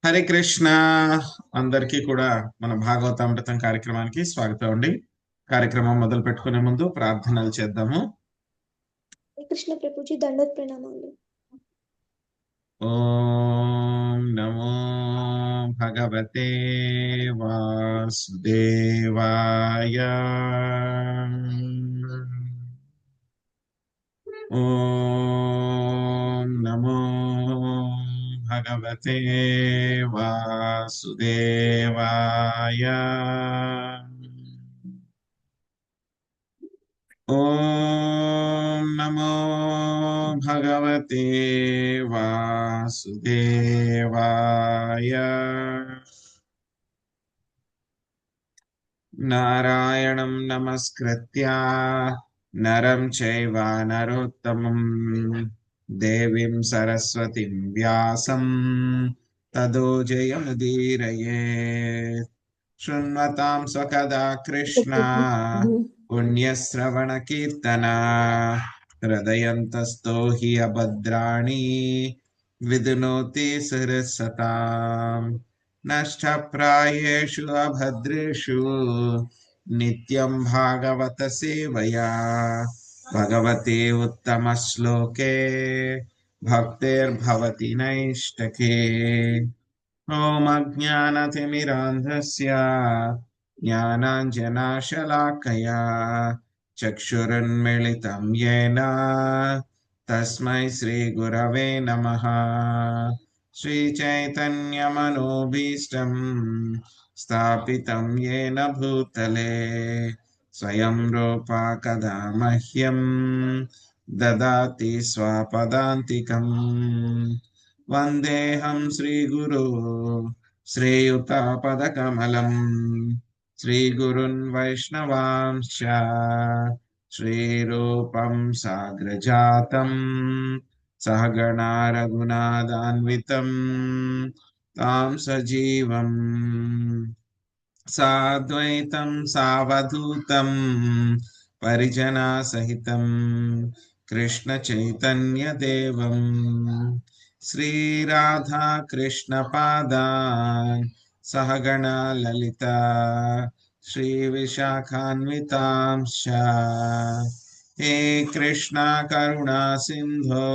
హరే కృష్ణ. అందరికీ కూడా మన భాగవతామృతం కార్యక్రమానికి స్వాగతం అండి. కార్యక్రమం మొదలు పెట్టుకునే ముందు ప్రార్థనలు చేద్దాము. कृष्ण प्रभु जी दंडवत प्रणामाలు. ఓం నమో భగవతే వాసుదేవాయ. ఓం నమో భగవతే వాసుదేవాయ. ఓం నమో భగవతే వాసుదేవాయ. నారాయణం నమస్కృత్య నరం చైవ నరోత్తమం దేవీం సరస్వతిం వ్యాసం తదో జయముదీరయేత్. శృణ్వతాం స్వకదా కృష్ణ పుణ్యశ్రవణ కీర్తన హృదయంతస్థో హి అభద్రాణి విదునోతి సరసతాం. నష్టప్రాయేషు అభద్రేషు నిత్యం భాగవత సేవయా భగవతే ఉత్తమ శ్లోకే భక్తిర్భవతి నైష్టకే. ఓం అజ్ఞానతిమిరాంధస్య జ్ఞానాంజనాశలాకయా చక్షురున్మిళితం యేన తస్మై శ్రీగురవే నమః. శ్రీచైతన్యమనోభీష్టం స్థాపితం యేన భూతలే స్వయం రూపా కదా మహ్యం దదాతి స్వపదాంతికం. వందేహం శ్రీగురు శ్రీయుతాపదకమలం శ్రీగురున్ వైష్ణవాంశ్చ శ్రీరూపం సాగ్రజాతం సహగణా రఘునాథాన్వితం తాం సజీవం సాద్వైతం సావధూతం పరిజనా సహితం కృష్ణ చైతన్య దేవం శ్రీరాధా కృష్ణ పాదాన్ సహగణ లలిత శ్రీ విశాఖాన్వితాంశ్చ. హే కృష్ణ కరుణా సింధో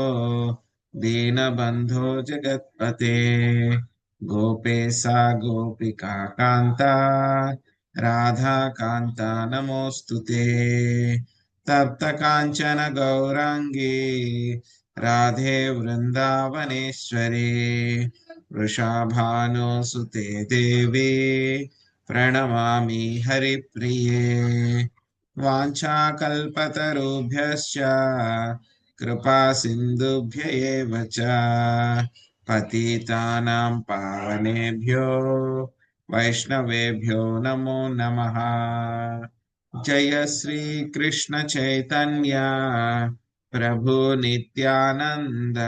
దీనబంధో జగత్పతే గోపేశా గోపికా కాంత రాధా కాంత నమోస్తుతే. తప్త కాంచన గౌరాంగీ రాధే వృందావనేశ్వరి వృషాభానుసుతే దేవి ప్రణమామి హరిప్రియే. వాంఛాకల్పతరుభ్యశ్చ కృపా సింధుభ్య ఏవ చ పతితానాం పావనేభ్యో వైష్ణవేభ్యో నమో నమః. జయ శ్రీ కృష్ణ చైతన్య ప్రభు నిత్యానంద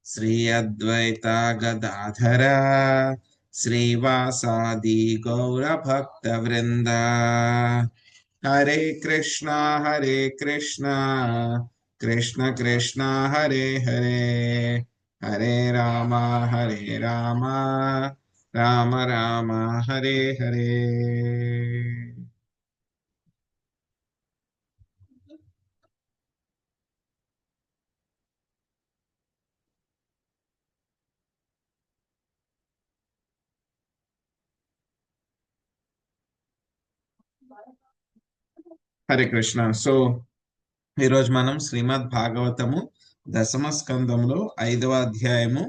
శ్రీ అద్వైత గదాధర శ్రీవాసాది గౌర భక్త వృంద. హరే కృష్ణ కృష్ణ కృష్ణ హరే హరే హరే రామ రామ రామ హరే హరే. హరే కృష్ణ. సో ఈరోజు మనం శ్రీమద్ భాగవతము దశమ స్కందంలో 5వ అధ్యాయము.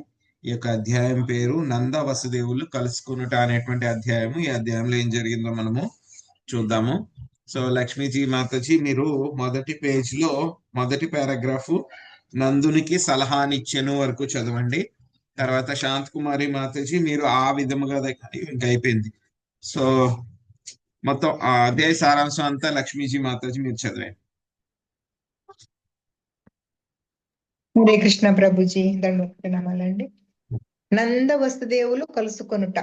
ఈ యొక్క అధ్యాయం పేరు నంద వసుదేవులు కలుసుకునుట అనేటువంటి అధ్యాయము. ఈ అధ్యాయంలో ఏం జరిగిందో మనము చూద్దాము. సో లక్ష్మీజీ మాతాజీ మీరు మొదటి పేజ్ లో మొదటి పారాగ్రాఫ్ నందునికి సలహానిచ్చెను వరకు చదవండి. తర్వాత శాంత్ కుమారి మాతాజీ మీరు ఆ విధముగా ఇంకా అయిపోయింది. సో మొత్తం అదే సారాంశం అంతా లక్ష్మీజీ మాతాజీ మీరు చదివండి. హరే కృష్ణ ప్రభుజీ దండనామాలండి. నంద వసుదేవులు కలుసుకొనుట.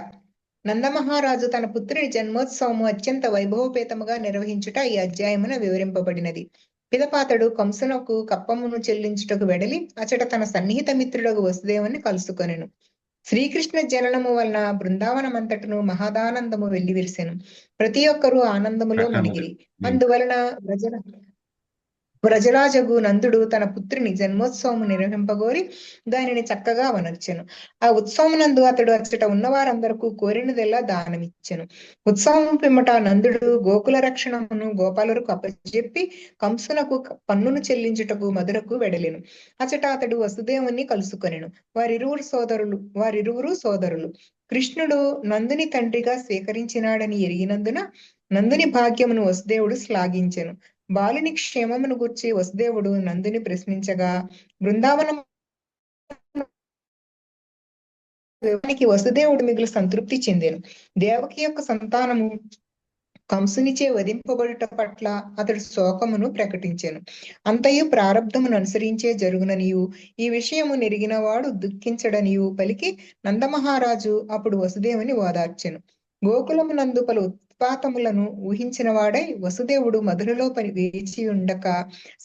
నందమహారాజు తన పుత్రుడి జన్మోత్సవము అత్యంత వైభవపేతముగా నిర్వహించుట ఈ అధ్యాయమున వివరింపబడినది. పిదపాతడు కంసునకు కప్పమును చెల్లించుటకు వెడలి అచట తన సన్నిహిత మిత్రుడకు వసుదేవుని కలుసుకొనెను. శ్రీకృష్ణ జననము వలన బృందావనమంతటను మహదానందము వెల్లివిరిసెను. ప్రతి ఒక్కరూ ఆనందములో మునిగిరి. అందువలన వ్రజరాజగు నందుడు తన పుత్రుని జన్మోత్సవము నిర్వహింపగోరి దానిని చక్కగా వనర్చెను. ఆ ఉత్సవమునందు అతడు అచ్చట ఉన్నవారందరకు కోరినదెల్లా దానమిచ్చెను. ఉత్సవం పిమ్మట నందుడు గోకుల రక్షణమును గోపాలులకు అప్పచెప్పి కంసునకు పన్నును చెల్లించుటకు మధురకు వెడలెను. అచ్చట అతడు వసుదేవుని కలుసుకొనెను. వారిరువురు సోదరులు. కృష్ణుడు నందుని తండ్రిగా స్వీకరించినాడని ఎరిగినందున నందుని భాగ్యమును వసుదేవుడు శ్లాఘించెను. బాలుని క్షేమమును గూర్చి వసుదేవుడు నందుని ప్రశ్నించగా బృందావనం వసుదేవుడు మిగులు సంతృప్తి చెందెను. దేవకి యొక్క సంతానము కంసునిచే వధింపబడుట పట్ల అతడు శోకమును ప్రకటించెను. అంతయు ప్రారబ్ధమును అనుసరించే జరుగుననియు ఈ విషయము నెరిగినవాడు దుఃఖించడనియు పలికి నందమహారాజు అప్పుడు వసుదేవుని ఓదార్చెను. గోకులమునందు పలు ఉత్పాతములను ఊహించిన వాడై వసుదేవుడు మధురలో వేచి ఉండక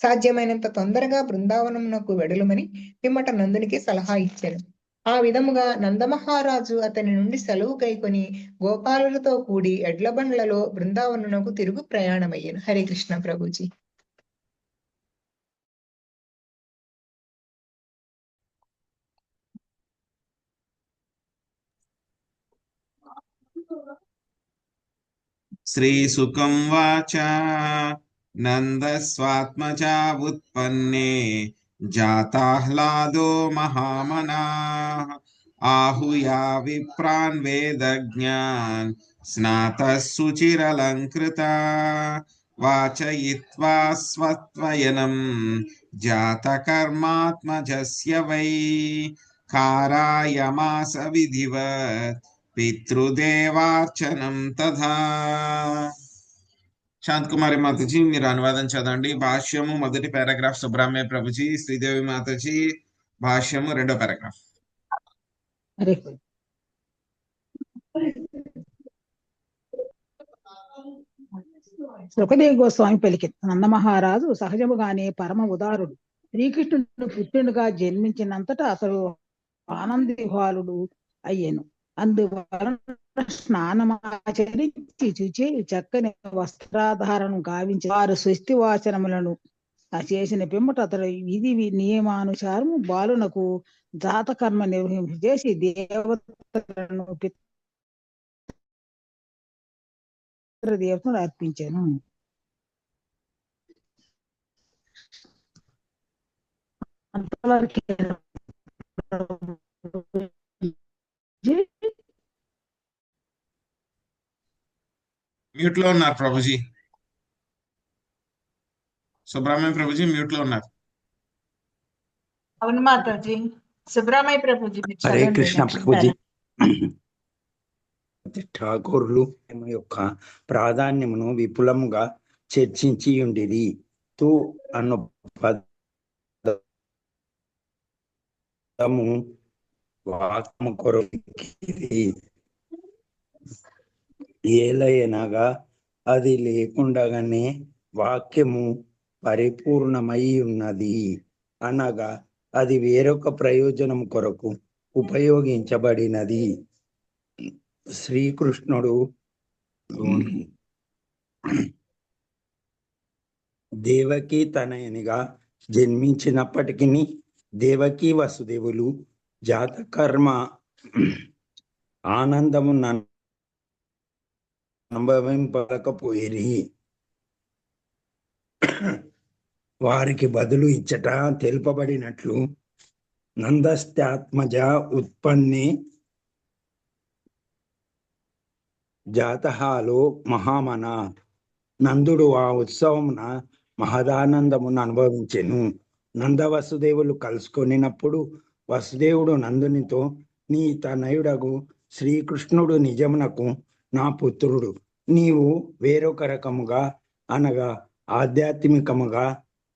సాధ్యమైనంత తొందరగా బృందావనమునకు వెడలుమని పిమ్మట నందునికి సలహా ఇచ్చాను. ఆ విధముగా నందమహారాజు అతని నుండి సెలవు గైకొని గోపాలులతో కూడి ఎడ్లబండ్లలో బృందావనమునకు తిరుగు ప్రయాణమయ్యాను. హరే కృష్ణ ప్రభుజీ. శ్రీసుకం వాచ నందస్వాత్మజా ఉత్పన్నే జాతాహ్లాదో మహామనాః ఆహుయా విప్రాన్ వేదజ్ఞాన్ స్నాతః శుచిరలంకృతా వాచయిత్వా స్వత్వయనం జాతకర్మాత్మజస్య వై కారాయమాస విధివత్ పితృదేవార్చనం తథా. శాంతకుమారి మాతాజీ మీరు అనువాదం చదవండి. భాష్యము మొదటి పారాగ్రాఫ్ సుబ్రహ్మణ్య ప్రభుజీ, శ్రీదేవి మాతాజీ భాష్యము రెండో పారాగ్రాఫ్. సుఖదేవ్ గోస్వామి పలికి నందమహారాజు సహజముగానే పరమ ఉదారుడు. శ్రీకృష్ణుడు పుత్రునిగా జన్మించినంతటా అతడు ఆనందిహాలుడు అయ్యెను. అందువలన స్నానమాచరించి చూచి చక్కని వస్త్రాధారణం గావించి వారు స్వస్తి వాచనములను చేసిన పిమ్మట అతడు విధి నియమానుసారము బాలునకు జాతకర్మ నిర్వహింపజేసి దేవతలను పితృదేవతను అర్పించాను. మ్యూట్ లో ఉన్నారు ప్రభుజీ. సుబ్రహ్మణ్య ప్రభుజీ మ్యూట్ లో ఉన్నారు. అవును మాతాజీ. సుబ్రహ్మణ్య ప్రభుజీ. హరే కృష్ణ ప్రభుజీ. ఠాకూర్లు యొక్క ప్రాధాన్యమును విపులముగా చర్చించి ఉండిరి. తు అను పదము వాక్యము కొరకిది. ఏలయనగా అది లేకుండగానే వాక్యము పరిపూర్ణమై ఉన్నది అనగా అది వేరొక ప్రయోజనం కొరకు ఉపయోగించబడినది. శ్రీకృష్ణుడు దేవకి తనయునిగా జన్మించినప్పటికీ దేవకి వసుదేవులు జాతకర్మ ఆనందము అనుభవింపకపోయిరి. వారికి బదులు ఇచ్చట తెలుపబడినట్లు నందస్త్యాత్మజ ఉత్పన్నే జాతహాలో మహామన. నందుడు ఆ ఉత్సవమున మహదానందమును అనుభవించెను. నంద వసుదేవులు కలుసుకొనినప్పుడు వసుదేవుడు నందునితో, నీ తనయుడగు శ్రీకృష్ణుడు నిజమునకు నా పుత్రుడు. నీవు వేరొక రకముగా అనగా ఆధ్యాత్మికముగా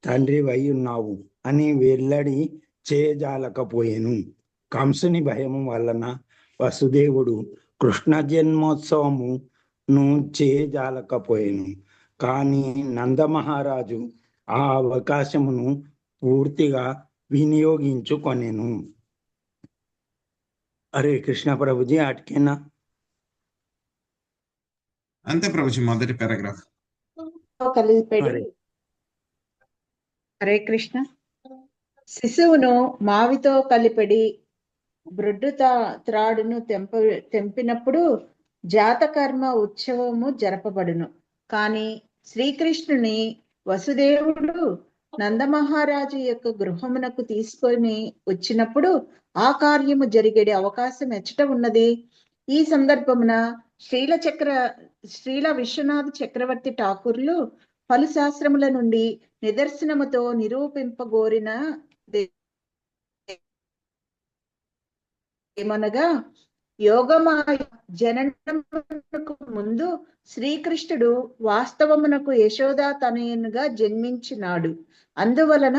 తండ్రి వై ఉన్నావు అని వెల్లడి చేయజాలకపోయెను. కంసుని భయము వలన వసుదేవుడు కృష్ణ జన్మోత్సవమును చేయజాలకపోయెను. కానీ నందమహారాజు ఆ అవకాశమును పూర్తిగా వినియోగించుకొనెను. హరే కృష్ణ ప్రభుజీ. అటుకేనా? అంతే ప్రభుజీ, మొదటి పారాగ్రాఫ్. కలిపెడి హరే హరే కృష్ణ. శిశువును మావితో కలిపెడి బ్రొడ్డు త్రాడును తెంపినప్పుడు జాతకర్మ ఉత్సవము జరపబడును. కానీ శ్రీకృష్ణుని వసుదేవుడు నందమహారాజు యొక్క గృహమునకు తీసుకొని వచ్చినప్పుడు ఆ కార్యము జరిగేది అవకాశం ఎచ్చట ఉన్నది. ఈ సందర్భమున శ్రీల విశ్వనాథ చక్రవర్తి ఠాకూర్లు పలు శాస్త్రముల నుండి నిదర్శనముతో నిరూపింపగోరిన ఏమనగా, యోగమాయ జననమునకు ముందు శ్రీకృష్ణుడు వాస్తవమునకు యశోదా తనయునిగా జన్మించినాడు. అందువలన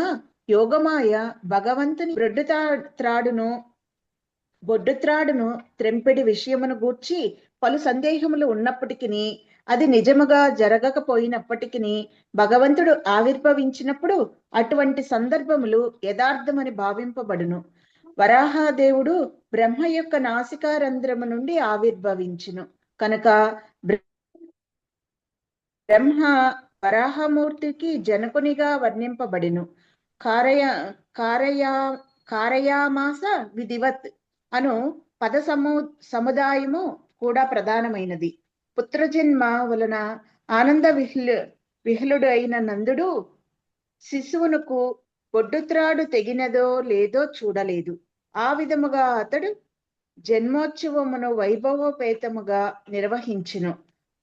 యోగమాయ భగవంతుని బొడ్డుత్రాడును త్రెంపెడి విషయమును గూర్చి పలు సందేహములు ఉన్నప్పటికీ, అది నిజముగా జరగకపోయినప్పటికీ, భగవంతుడు ఆవిర్భవించినప్పుడు అటువంటి సందర్భములు యథార్థమని భావింపబడును. వరాహదేవుడు బ్రహ్మ యొక్క నాసికారంధ్రము నుండి ఆవిర్భవించును కనుక బ్రహ్మ వరాహమూర్తికి జనకునిగా వర్ణింపబడిను. కారయామాస విధివత్ అను పద సముదాయము కూడా ప్రధానమైనది. పుత్రజన్మ వలన ఆనంద విహ్లుడు అయిన నందుడు శిశువునకు బొడ్డుత్రాడు తెగినదో లేదో చూడలేదు. ఆ విధముగా అతడు జన్మోత్సవమును వైభవోపేతముగా నిర్వహించును.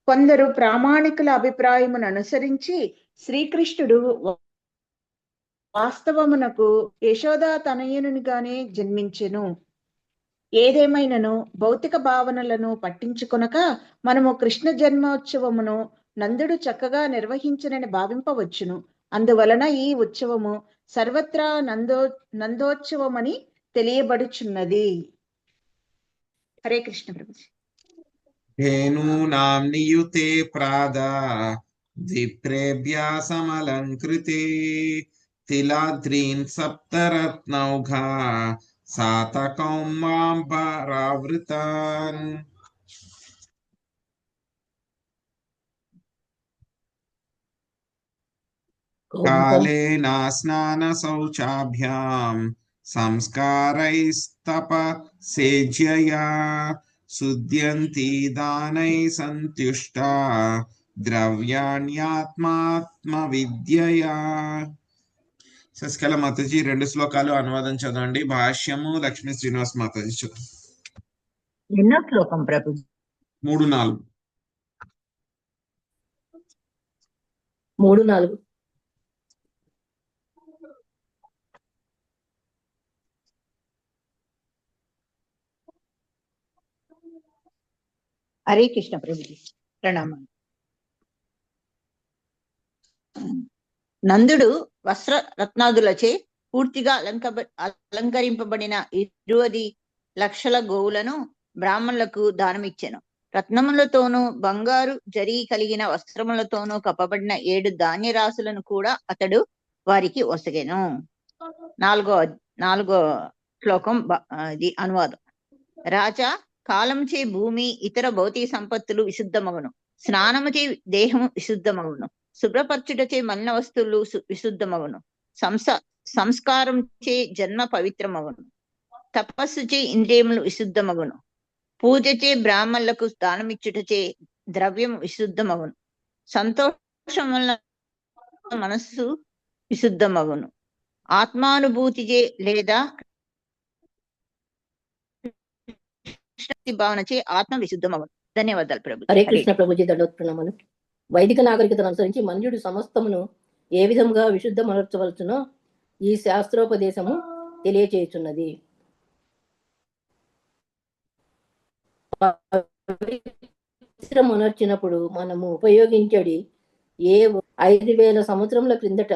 కొందరు ప్రామాణికుల అభిప్రాయమును అనుసరించి శ్రీకృష్ణుడు వాస్తవమునకు యశోదా తనయునిగానే జన్మించెను. ఏదేమైనను భౌతిక భావనలను పట్టించుకొనక మనము కృష్ణ జన్మోత్సవమును నందుడు చక్కగా నిర్వహించనని భావింపవచ్చును. అందువలన ఈ ఉత్సవము సర్వత్రా నందోత్సవమని తెలియబడుచున్నది. హరే కృష్ణ ప్రభుజీ. ధేనూనాం నియుతే ప్రాదా ద్విప్రేభ్యా సమలంకృతే తిలాద్రీన్ సప్తరత్నౌఘా సాతకౌమాంబరావృతాన్. కాలేనా స్నాన శౌచాభ్యాం సంస్కారైస్తపసేజ్యయా శుద్ధ్యంతి దానై సంతుష్టా ద్రవ్యాణ్యాత్మాత్మ విద్యయా. శశికళ మాతాజీ 2 శ్లోకాలు అనువాదం చదవండి. భాష్యము లక్ష్మీ శ్రీనివాస్ మాతాజీ చదవండి. ఎన్నో శ్లోకం ప్రభుజీ? 3-4. 3-4. హరే కృష్ణ ప్రభుజీ. ప్రణామాలు. నందుడు వస్త్ర రత్నాదులచే పూర్తిగా అలంకరింపబడిన 20 లక్షల గోవులను బ్రాహ్మణులకు దానమిచ్చెను. రత్నములతోనూ బంగారు జరీ కలిగిన వస్త్రములతోనూ కప్పబడిన 7 ధాన్య రాశులను కూడా అతడు వారికి ఒసగెను. 4వ శ్లోకం ఇది అనువాదం. రాజా, కాలముచే భూమి ఇతర భౌతిక సంపత్తులు విశుద్ధమగును. స్నానముచే దేహము విశుద్ధమగును. శుభ్రపరచుటచే మలిన వస్తువులు విశుద్ధమగును. సంస్కారం చే జన్మ పవిత్రమగును. తపస్సుచే ఇంద్రియములు విశుద్ధమగును. పూజచే బ్రాహ్మణులకు దానమిచ్చుటచే ద్రవ్యం విశుద్ధమగును. సంతోషం వలన మనస్సు విశుద్ధమగును. ఆత్మానుభూతిచే లేదా భావనచే ఆత్మ విశుద్ధమగును. ధన్యవాదాలు ప్రభు. హరే కృష్ణ ప్రభుజీ. దండోత్ప్రణామములు. వైదిక నాగరికతను అనుసరించి మనుజుడు సమస్తమును ఏ విధముగా విశుద్ధమనర్చవలచునో ఈ శాస్త్రోపదేశము తెలియచేయుచున్నది. పవిత్రమనర్చినప్పుడు మనము ఉపయోగించడి ఏ 5000 సంవత్సరముల క్రిందట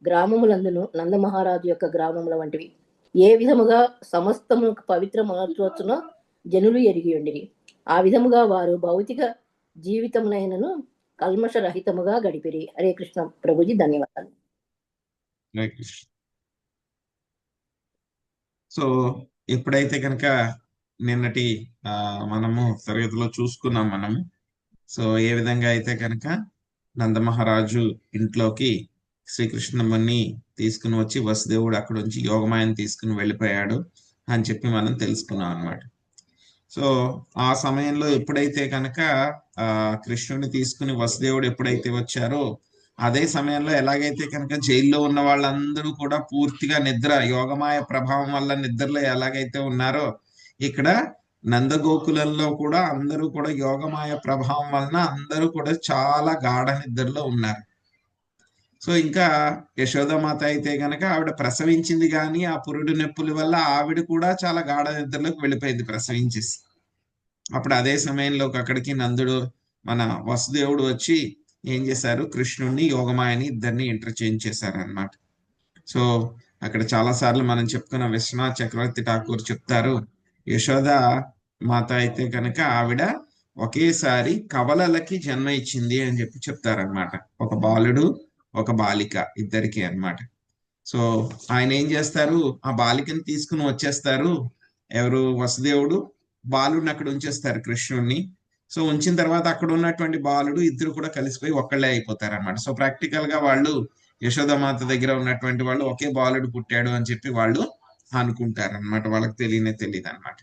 గ్రామములందును నందమహారాజు యొక్క గ్రామముల వంటివి ఏ విధముగా సమస్తము పవిత్రమనర్చవచ్చునో జనులు ఎరిగి ఉండిరి. ఆ విధముగా వారు భౌతిక జీవితమునైనను కల్మషరహితముగా గడిపిరి. హరే కృష్ణ ప్రభుజీ. ధన్యవాదాలు. రైట్. సో ఎప్పుడైతే కనుక నిన్నటి మనము తరగతిలో చూసుకున్నాం మనము. సో ఏ విధంగా అయితే కనుక నందమహారాజు ఇంట్లోకి శ్రీకృష్ణముని తీసుకుని వచ్చి వసుదేవుడు అక్కడ నుంచి యోగమాయను తీసుకుని వెళ్ళిపోయాడు అని చెప్పి మనం తెలుసుకున్నాం అన్నమాట. సో ఆ సమయంలో ఎప్పుడైతే కనుక కృష్ణుని తీసుకుని వసుదేవుడు ఎప్పుడైతే వచ్చారో అదే సమయంలో ఎలాగైతే కనుక జైల్లో ఉన్న వాళ్ళందరూ కూడా పూర్తిగా నిద్ర, యోగమాయ ప్రభావం వల్ల నిద్రలో ఎలాగైతే ఉన్నారో ఇక్కడ నందగోకులంలో కూడా అందరూ కూడా యోగమాయ ప్రభావం వలన అందరూ కూడా చాలా గాఢ నిద్రలో ఉన్నారు. సో ఇంకా యశోదామాత అయితే కనుక ఆవిడ ప్రసవించింది కానీ ఆ పురుడు నొప్పుల వల్ల ఆవిడ కూడా చాలా గాఢ నిద్రలోకి వెళ్ళిపోయింది ప్రసవించేసి. అప్పుడు అదే సమయంలో అక్కడికి నందుడు మన వసుదేవుడు వచ్చి ఏం చేశారు, కృష్ణుడిని యోగమాయని ఇద్దరిని ఇంటర్చేంజ్ చేశారనమాట. సో అక్కడ చాలా సార్లు మనం చెప్పుకున్న విశ్వనాథ్ చక్రవర్తి ఠాకూర్ చెప్తారు, యశోద మాత అయితే కనుక ఆవిడ ఒకేసారి కవలలకి జన్మ ఇచ్చింది అని చెప్పి చెప్తారనమాట. ఒక బాలుడు ఒక బాలిక ఇద్దరికి అన్నమాట. సో ఆయన ఏం చేస్తారు, ఆ బాలికని తీసుకుని వచ్చేస్తారు. ఎవరు, వసుదేవుడు బాలుడిని అక్కడ ఉంచేస్తారు కృష్ణుడిని. సో ఉంచిన తర్వాత అక్కడ ఉన్నటువంటి బాలుడు ఇద్దరు కూడా కలిసిపోయి ఒక్కళ్ళే అయిపోతారు అనమాట. సో ప్రాక్టికల్ గా వాళ్ళు యశోదామాత దగ్గర ఉన్నటువంటి వాళ్ళు ఒకే బాలుడు పుట్టాడు అని చెప్పి వాళ్ళు అనుకుంటారు అనమాట. వాళ్ళకి తెలియదు అనమాట.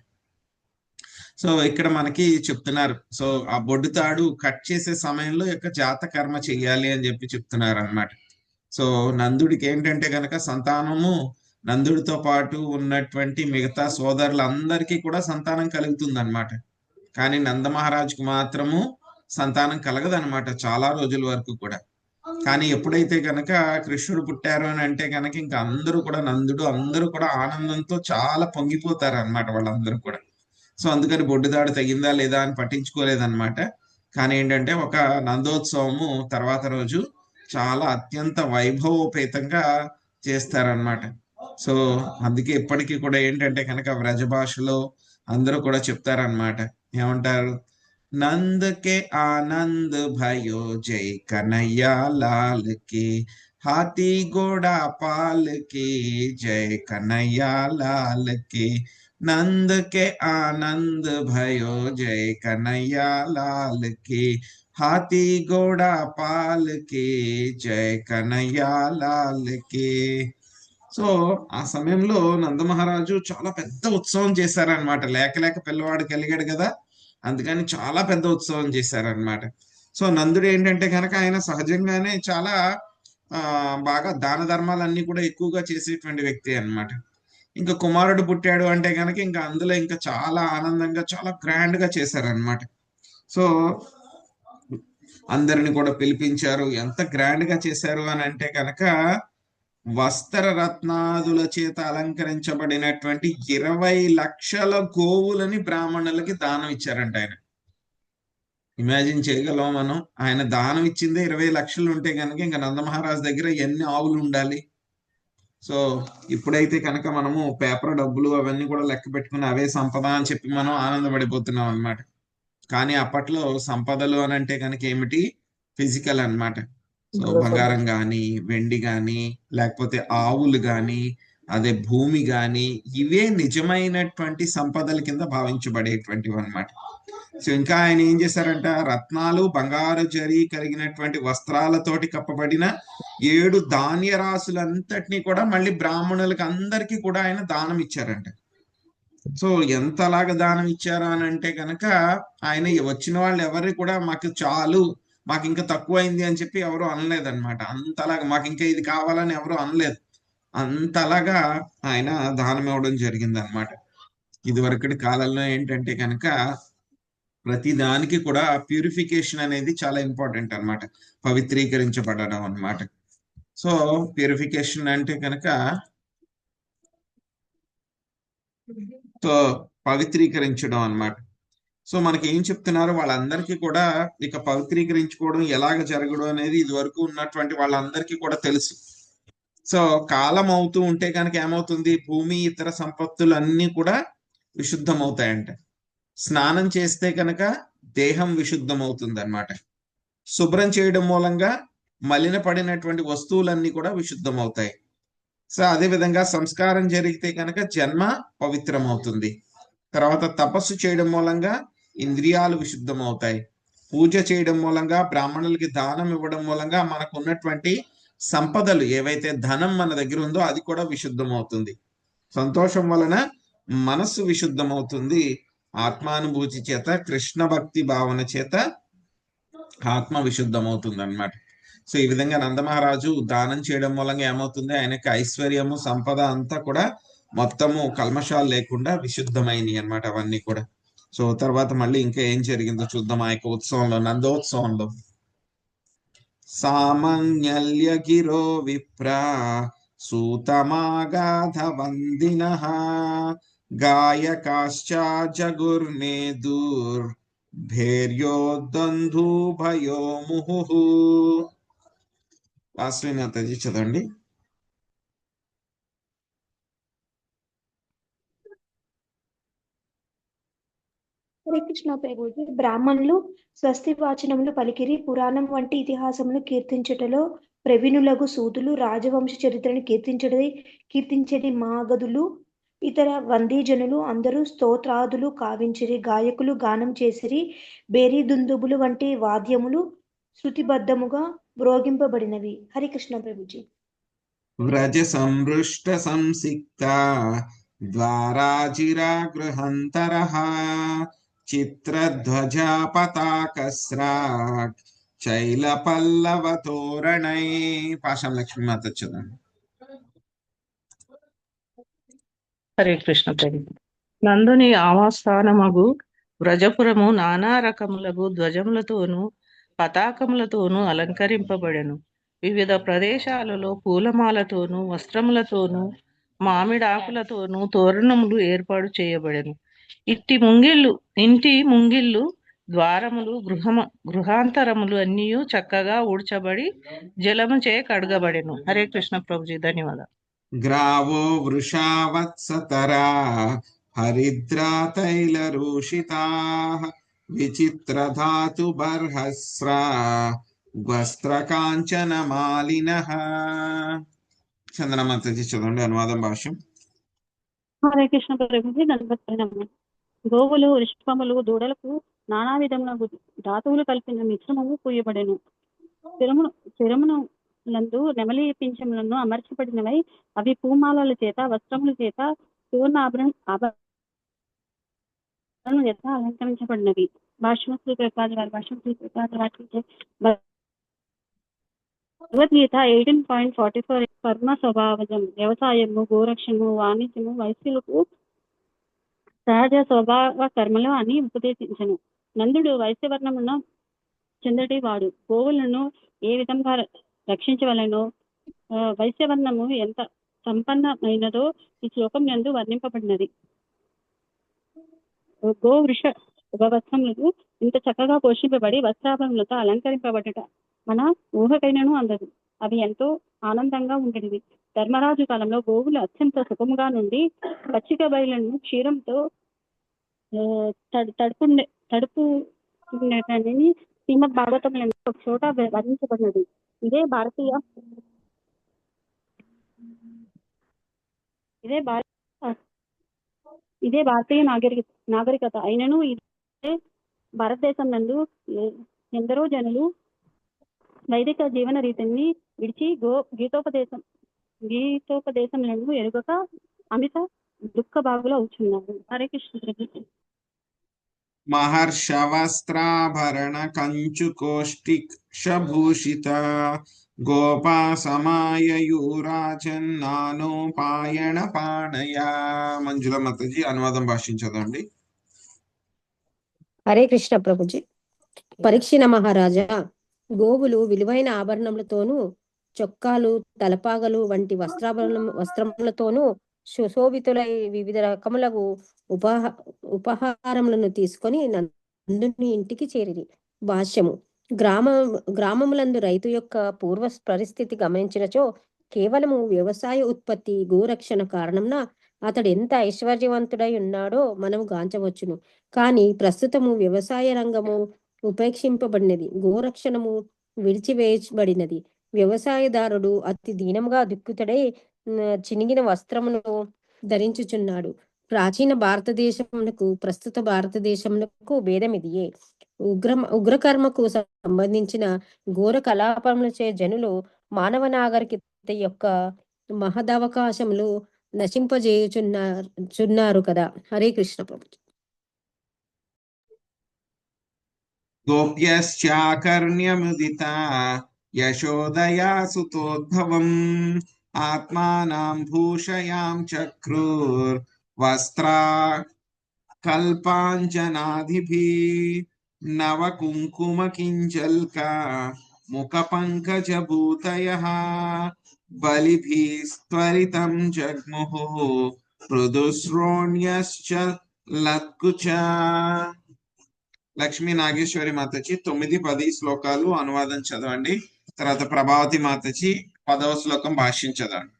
సో ఇక్కడ మనకి చెప్తున్నారు, సో ఆ బొడ్డుతాడు కట్ చేసే సమయంలో యొక్క జాత కర్మ చెయ్యాలి అని చెప్పి చెప్తున్నారు అనమాట. సో నందుడికి ఏంటంటే కనుక సంతానము, నందుడితో పాటు ఉన్నటువంటి మిగతా సోదరులందరికీ కూడా సంతానం కలుగుతుంది అనమాట. కానీ నందమహారాజుకు మాత్రము సంతానం కలగదనమాట చాలా రోజుల వరకు కూడా. కానీ ఎప్పుడైతే కనుక కృష్ణుడు పుట్టారు అని అంటే కనుక ఇంకా అందరూ కూడా నందుడు అందరూ కూడా ఆనందంతో చాలా పొంగిపోతారు అనమాట వాళ్ళందరూ కూడా. సో అందుకని బొడ్డుదాడు తగిందా లేదా అని పట్టించుకోలేదన్నమాట. కానీ ఏంటంటే ఒక నందోత్సవము తర్వాత రోజు చాలా అత్యంత వైభవోపేతంగా చేస్తారనమాట. సో అందుకే ఇప్పటికీ కూడా ఏంటంటే కనుక వ్రజ భాషలో అందరూ కూడా చెప్తారనమాట, ఏమంటారు, నంద్ కే ఆనంద్ భయో జై కనయ్యా లాల్ కి, హాతీ గోడా పాల్ కి జై కనయ్యా లాల్ కి, నంద్ కే ఆనంద్ భయో జై కనయ్యా లాల్ కి, హాతీ గోడా పాల్ కి జై కనయ్యా లాల్ కి. సో ఆ సమయంలో నందమహారాజు చాలా పెద్ద ఉత్సవం చేశారనమాట. లేక పిల్లవాడు కలిగాడు కదా, అందుకని చాలా పెద్ద ఉత్సవం చేశారనమాట. సో నందుడు ఏంటంటే కనుక ఆయన సహజంగానే చాలా బాగా దాన ధర్మాలన్నీ కూడా ఎక్కువగా చేసేటువంటి వ్యక్తి అన్నమాట. ఇంకా కుమారుడు పుట్టాడు అంటే కనుక ఇంకా అందులో ఇంకా చాలా ఆనందంగా చాలా గ్రాండ్ గా చేశారనమాట. సో అందరిని కూడా పిలిపించారు. ఎంత గ్రాండ్ గా చేశారు అని అంటే కనుక వస్త్ర రత్నాదుల చేత అలంకరించబడినటువంటి 20 లక్షల గోవులని బ్రాహ్మణులకి దానం ఇచ్చారంట ఆయన. ఇమాజిన్ చేయగలం మనం, ఆయన దానం ఇచ్చిందే 20 లక్షలు ఉంటే కనుక ఇంకా నందమహారాజు దగ్గర ఎన్ని ఆవులు ఉండాలి. సో ఇప్పుడైతే కనుక మనము పేపర్ డబ్బులు అవన్నీ కూడా లెక్క పెట్టుకుని అవే సంపద అని చెప్పి మనం ఆనందపడిపోతున్నాం అనమాట. కానీ అప్పట్లో సంపదలు అని అంటే కనుక ఏమిటి, ఫిజికల్ అన్నమాట. సో బంగారం గాని, వెండి గాని, లేకపోతే ఆవులు గాని, అదే భూమి గాని, ఇవే నిజమైనటువంటి సంపదల కింద భావించబడేటువంటివి అన్నమాట. సో ఇంకా ఆయన ఏం చేశారంట, రత్నాలు బంగారు జరి కలిగినటువంటి వస్త్రాలతోటి కప్పబడిన 7 ధాన్య రాసులంతటినీ కూడా మళ్ళీ బ్రాహ్మణులకి అందరికీ కూడా ఆయన దానం ఇచ్చారంట. సో ఎంతలాగా దానం ఇచ్చారు అని అంటే కనుక ఆయన వచ్చిన వాళ్ళు ఎవరు కూడా మాకు చాలు, మాకు ఇంకా తక్కువైంది అని చెప్పి ఎవరు అనలేదన్నమాట. అంతలాగా మాకు ఇంకా ఇది కావాలని ఎవరు అనలేదు. అంతలాగా ఆయన దానం ఇవ్వడం జరిగింది అనమాట. ఇదివరకటి కాలంలో ఏంటంటే కనుక ప్రతి దానికి కూడా ప్యూరిఫికేషన్ అనేది చాలా ఇంపార్టెంట్ అన్నమాట, పవిత్రీకరించబడడం అన్నమాట. సో ప్యూరిఫికేషన్ అంటే కనుక సో పవిత్రీకరించడం అన్నమాట. సో మనకి ఏం చెప్తున్నారు, వాళ్ళందరికీ కూడా ఇక పవిత్రీకరించుకోవడం ఎలాగ జరగడం అనేది ఇది వరకు ఉన్నటువంటి వాళ్ళందరికీ కూడా తెలుసు. సో కాలం అవుతూ ఉంటే కనుక ఏమవుతుంది, భూమి ఇతర సంపత్తులు అన్నీ కూడా విశుద్ధమవుతాయంట. స్నానం చేస్తే కనుక దేహం విశుద్ధమవుతుంది అన్నమాట. శుభ్రం చేయడం మూలంగా మలిన పడినటువంటి వస్తువులన్నీ కూడా విశుద్ధమవుతాయి. సో అదే విధంగా సంస్కారం జరిగితే కనుక జన్మ పవిత్రమవుతుంది. తర్వాత తపస్సు చేయడం మూలంగా ఇంద్రియాలు విశుద్ధమవుతాయి. పూజ చేయడం మూలంగా, బ్రాహ్మణులకి దానం ఇవ్వడం మూలంగా మనకు ఉన్నటువంటి సంపదలు ఏవైతే ధనం మన దగ్గర ఉందో అది కూడా విశుద్ధమవుతుంది. సంతోషం వలన మనస్సు విశుద్ధమవుతుంది. ఆత్మానుభూతి చేత, కృష్ణ భక్తి భావన చేత ఆత్మ విశుద్ధమవుతుంది అన్నమాట. సో ఈ విధంగా నందమహారాజు దానం చేయడం మూలంగా ఏమవుతుంది, ఆయనకి ఐశ్వర్యము, సంపద అంతా కూడా మొత్తము కల్మషాలు లేకుండా విశుద్ధమైనవి అన్నమాట అవన్నీ కూడా. సో తర్వాత మళ్ళీ ఇంకా ఏం జరిగిందో చూద్దాం ఆ యొక్క ఉత్సవంలో, నందోత్సవంలో. సామాన్యల్య గిరో విప్రా సూతమాగాధ వందినః గాయకాశ్చ జగుర్నేదుర్ భేర్యోద్దంధు భయో ముహుః. వాసవి మాతాజీ చదవండి. హరే కృష్ణ ప్రభుజీ. బ్రాహ్మణులు స్వస్తి వాచనములు పలికిరి, పురాణం వంటి ఇతిహాసములు కీర్తించుటలో ప్రవీణులగు సూతులు, రాజవంశ చరిత్రను కీర్తించడి మాగధులు, ఇతర వందీజనులు అందరూ స్తోత్రాదులు కావించిరి. గాయకులు గానం చేసిరి. బేరీ దుందుబులు వంటి వాద్యములు శృతిబద్ధముగా మ్రోగింపబడినవి. హరికృష్ణ ప్రభుజీ. వ్రజ సంవృష్ట సంసిక్త ద్వారాజిరా గృహంతరః చిత్రధ్వజా పతాకస్రాక్ చైల పల్లవ తోరణై. పాషాం లక్ష్మీ మాత చదవండి. హరే కృష్ణ ప్రభు. నందుని ఆవాస్థానమగు వ్రజపురము నానా రకములగు ధ్వజములతోనూ పతాకములతోనూ అలంకరింపబడెను. వివిధ ప్రదేశాలలో పూలమాలతోనూ వస్త్రములతోనూ మామిడాకులతోనూ తోరణములు ఏర్పాటు చేయబడెను. ఇంటి ముంగిళ్ళు, ద్వారములు, గృహాంతరములు అన్నీ చక్కగా ఊడ్చబడి జలముచే కడగబడెను. హరే కృష్ణ ప్రభుజీ. ధన్యవాదాలు. గ్రావో వృషావత్సతరా హరిద్రా తైలరూషితాః విచిత్రధాతు బర్హస్రా వస్త్రకాంచన మాలినః. చంద్రమాతజీ చదవండి అనువాదం భాష్యం. హరే కృష్ణ ప్రభుజీ. దండవత్ప్రణామం. గోవులు, వృషభములు, దూడలకు నానా విధముల ధాతువులు కలిపిన మిశ్రమము పూయబడెను. శిరమును లందు నెమలి పింఛములను అమర్చబడినవై అవి పూమాలల చేత, వస్త్రముల చేత, సువర్ణ ఆభరణ చేత అలంకరించబడినవి. భాష్యం శ్రీ ప్రకాశ్ వారి భాష్యం శ్రీ ప్రకాశ్ వాటి భగవద్గీత 18.44. కర్మ స్వభావజం. వ్యవసాయము, గోరక్షణము, వాణిజ్యము వైశ్యులకు సహజ స్వభావ కర్మలు అని ఉపదేశించను. నందుడు వైశ్యవర్ణమును చెందటి వాడు. గోవులను ఏ విధంగా రక్షించవలనో, వైశ్యవర్ణము ఎంత సంపన్నమైనదో ఈ శ్లోకం నందు వర్ణింపబడినది. గో వృష వస్త్రములు ఇంత చక్కగా పోషింపబడి వస్త్రాభరణములతో అలంకరింపబడట మన ఊహకైనను అందదు. అవి ఎంతో ఆనందంగా ఉండేవి. ధర్మరాజు కాలంలో గోవులు అత్యంత సుఖముగా నుండి పచ్చిక బయలను క్షీరంతో తడుపు శ్రీమద్ భాగవతంలో ఒక చోట వర్ణించబడినది. ఇదే భారతీయ నాగరికత అయినను ఇదే భారతదేశం నందు ఎందరో జనులు వైదిక జీవన రీతిని విడిచి గీతోపదేశములను ఎరుగక అమిత దుఃఖ భాగులు అవుతున్నారు. హరే కృష్ణ. మహర్షవస్త్రాభరణ కంచుకోష్టిక్షభూషిత గోపా సమాయయూరాజన్నానోపాయణ పాణయ. మంజుల మాతాజీ అనువాదం భాషించదండి. హరే కృష్ణ ప్రభుజీ. పరీక్షిణ మహారాజా, గోవులు విలువైన ఆభరణములతోనూ, చొక్కాలు, తలపాగలు వంటి వస్త్రములతోనూ సుశోభితులై వివిధ రకములకు ఉపహారములను తీసుకొని నందుని ఇంటికి చేరిరి. భాష్యము. గ్రామములందు రైతు యొక్క పూర్వ పరిస్థితి గమనించినచో కేవలము వ్యవసాయ ఉత్పత్తి, గోరక్షణ కారణంన అతడు ఎంత ఐశ్వర్యవంతుడై ఉన్నాడో మనము గాంచవచ్చును. కానీ ప్రస్తుతము వ్యవసాయ రంగము ఉపేక్షింపబడినది, గోరక్షణము విడిచివేయబడినది. వ్యవసాయదారుడు అతి దీనముగా దుఃఖితుడై చినిగిన వస్త్రమును ధరించుచున్నాడు. ప్రాచీన భారతదేశమునకు ప్రస్తుత భారతదేశమునకు భేదం ఇదియే. ఉగ్రకర్మకు సంబంధించిన ఘోర కలాపములచే జనులు మానవ నాగరికత యొక్క మహదవకాశములు నశింపజేయుచున్నారు కదా. హరే కృష్ణ ప్రభు. గోప్యశ్చాకర్ణ్యముదితా యశోదయా సుతోద్భవం ఆత్మానాం భూషయాం చక్రుర్ వస్త్రా కల్పాంజనాధిభిః నవ కుంకుమ కింజల్క ముఖ పంకజ భూతయః బలిభిస్త్వరితం జగ్ముః మృదుశ్రోణ్యశ్చ లత్కుచ. లక్ష్మీ నాగేశ్వరి మాతచి 9-10 శ్లోకాలు అనువాదం చదవండి. తర్వాత ప్రభావతి మాతచి 10వ శ్లోకం భాష్యం చదవండి.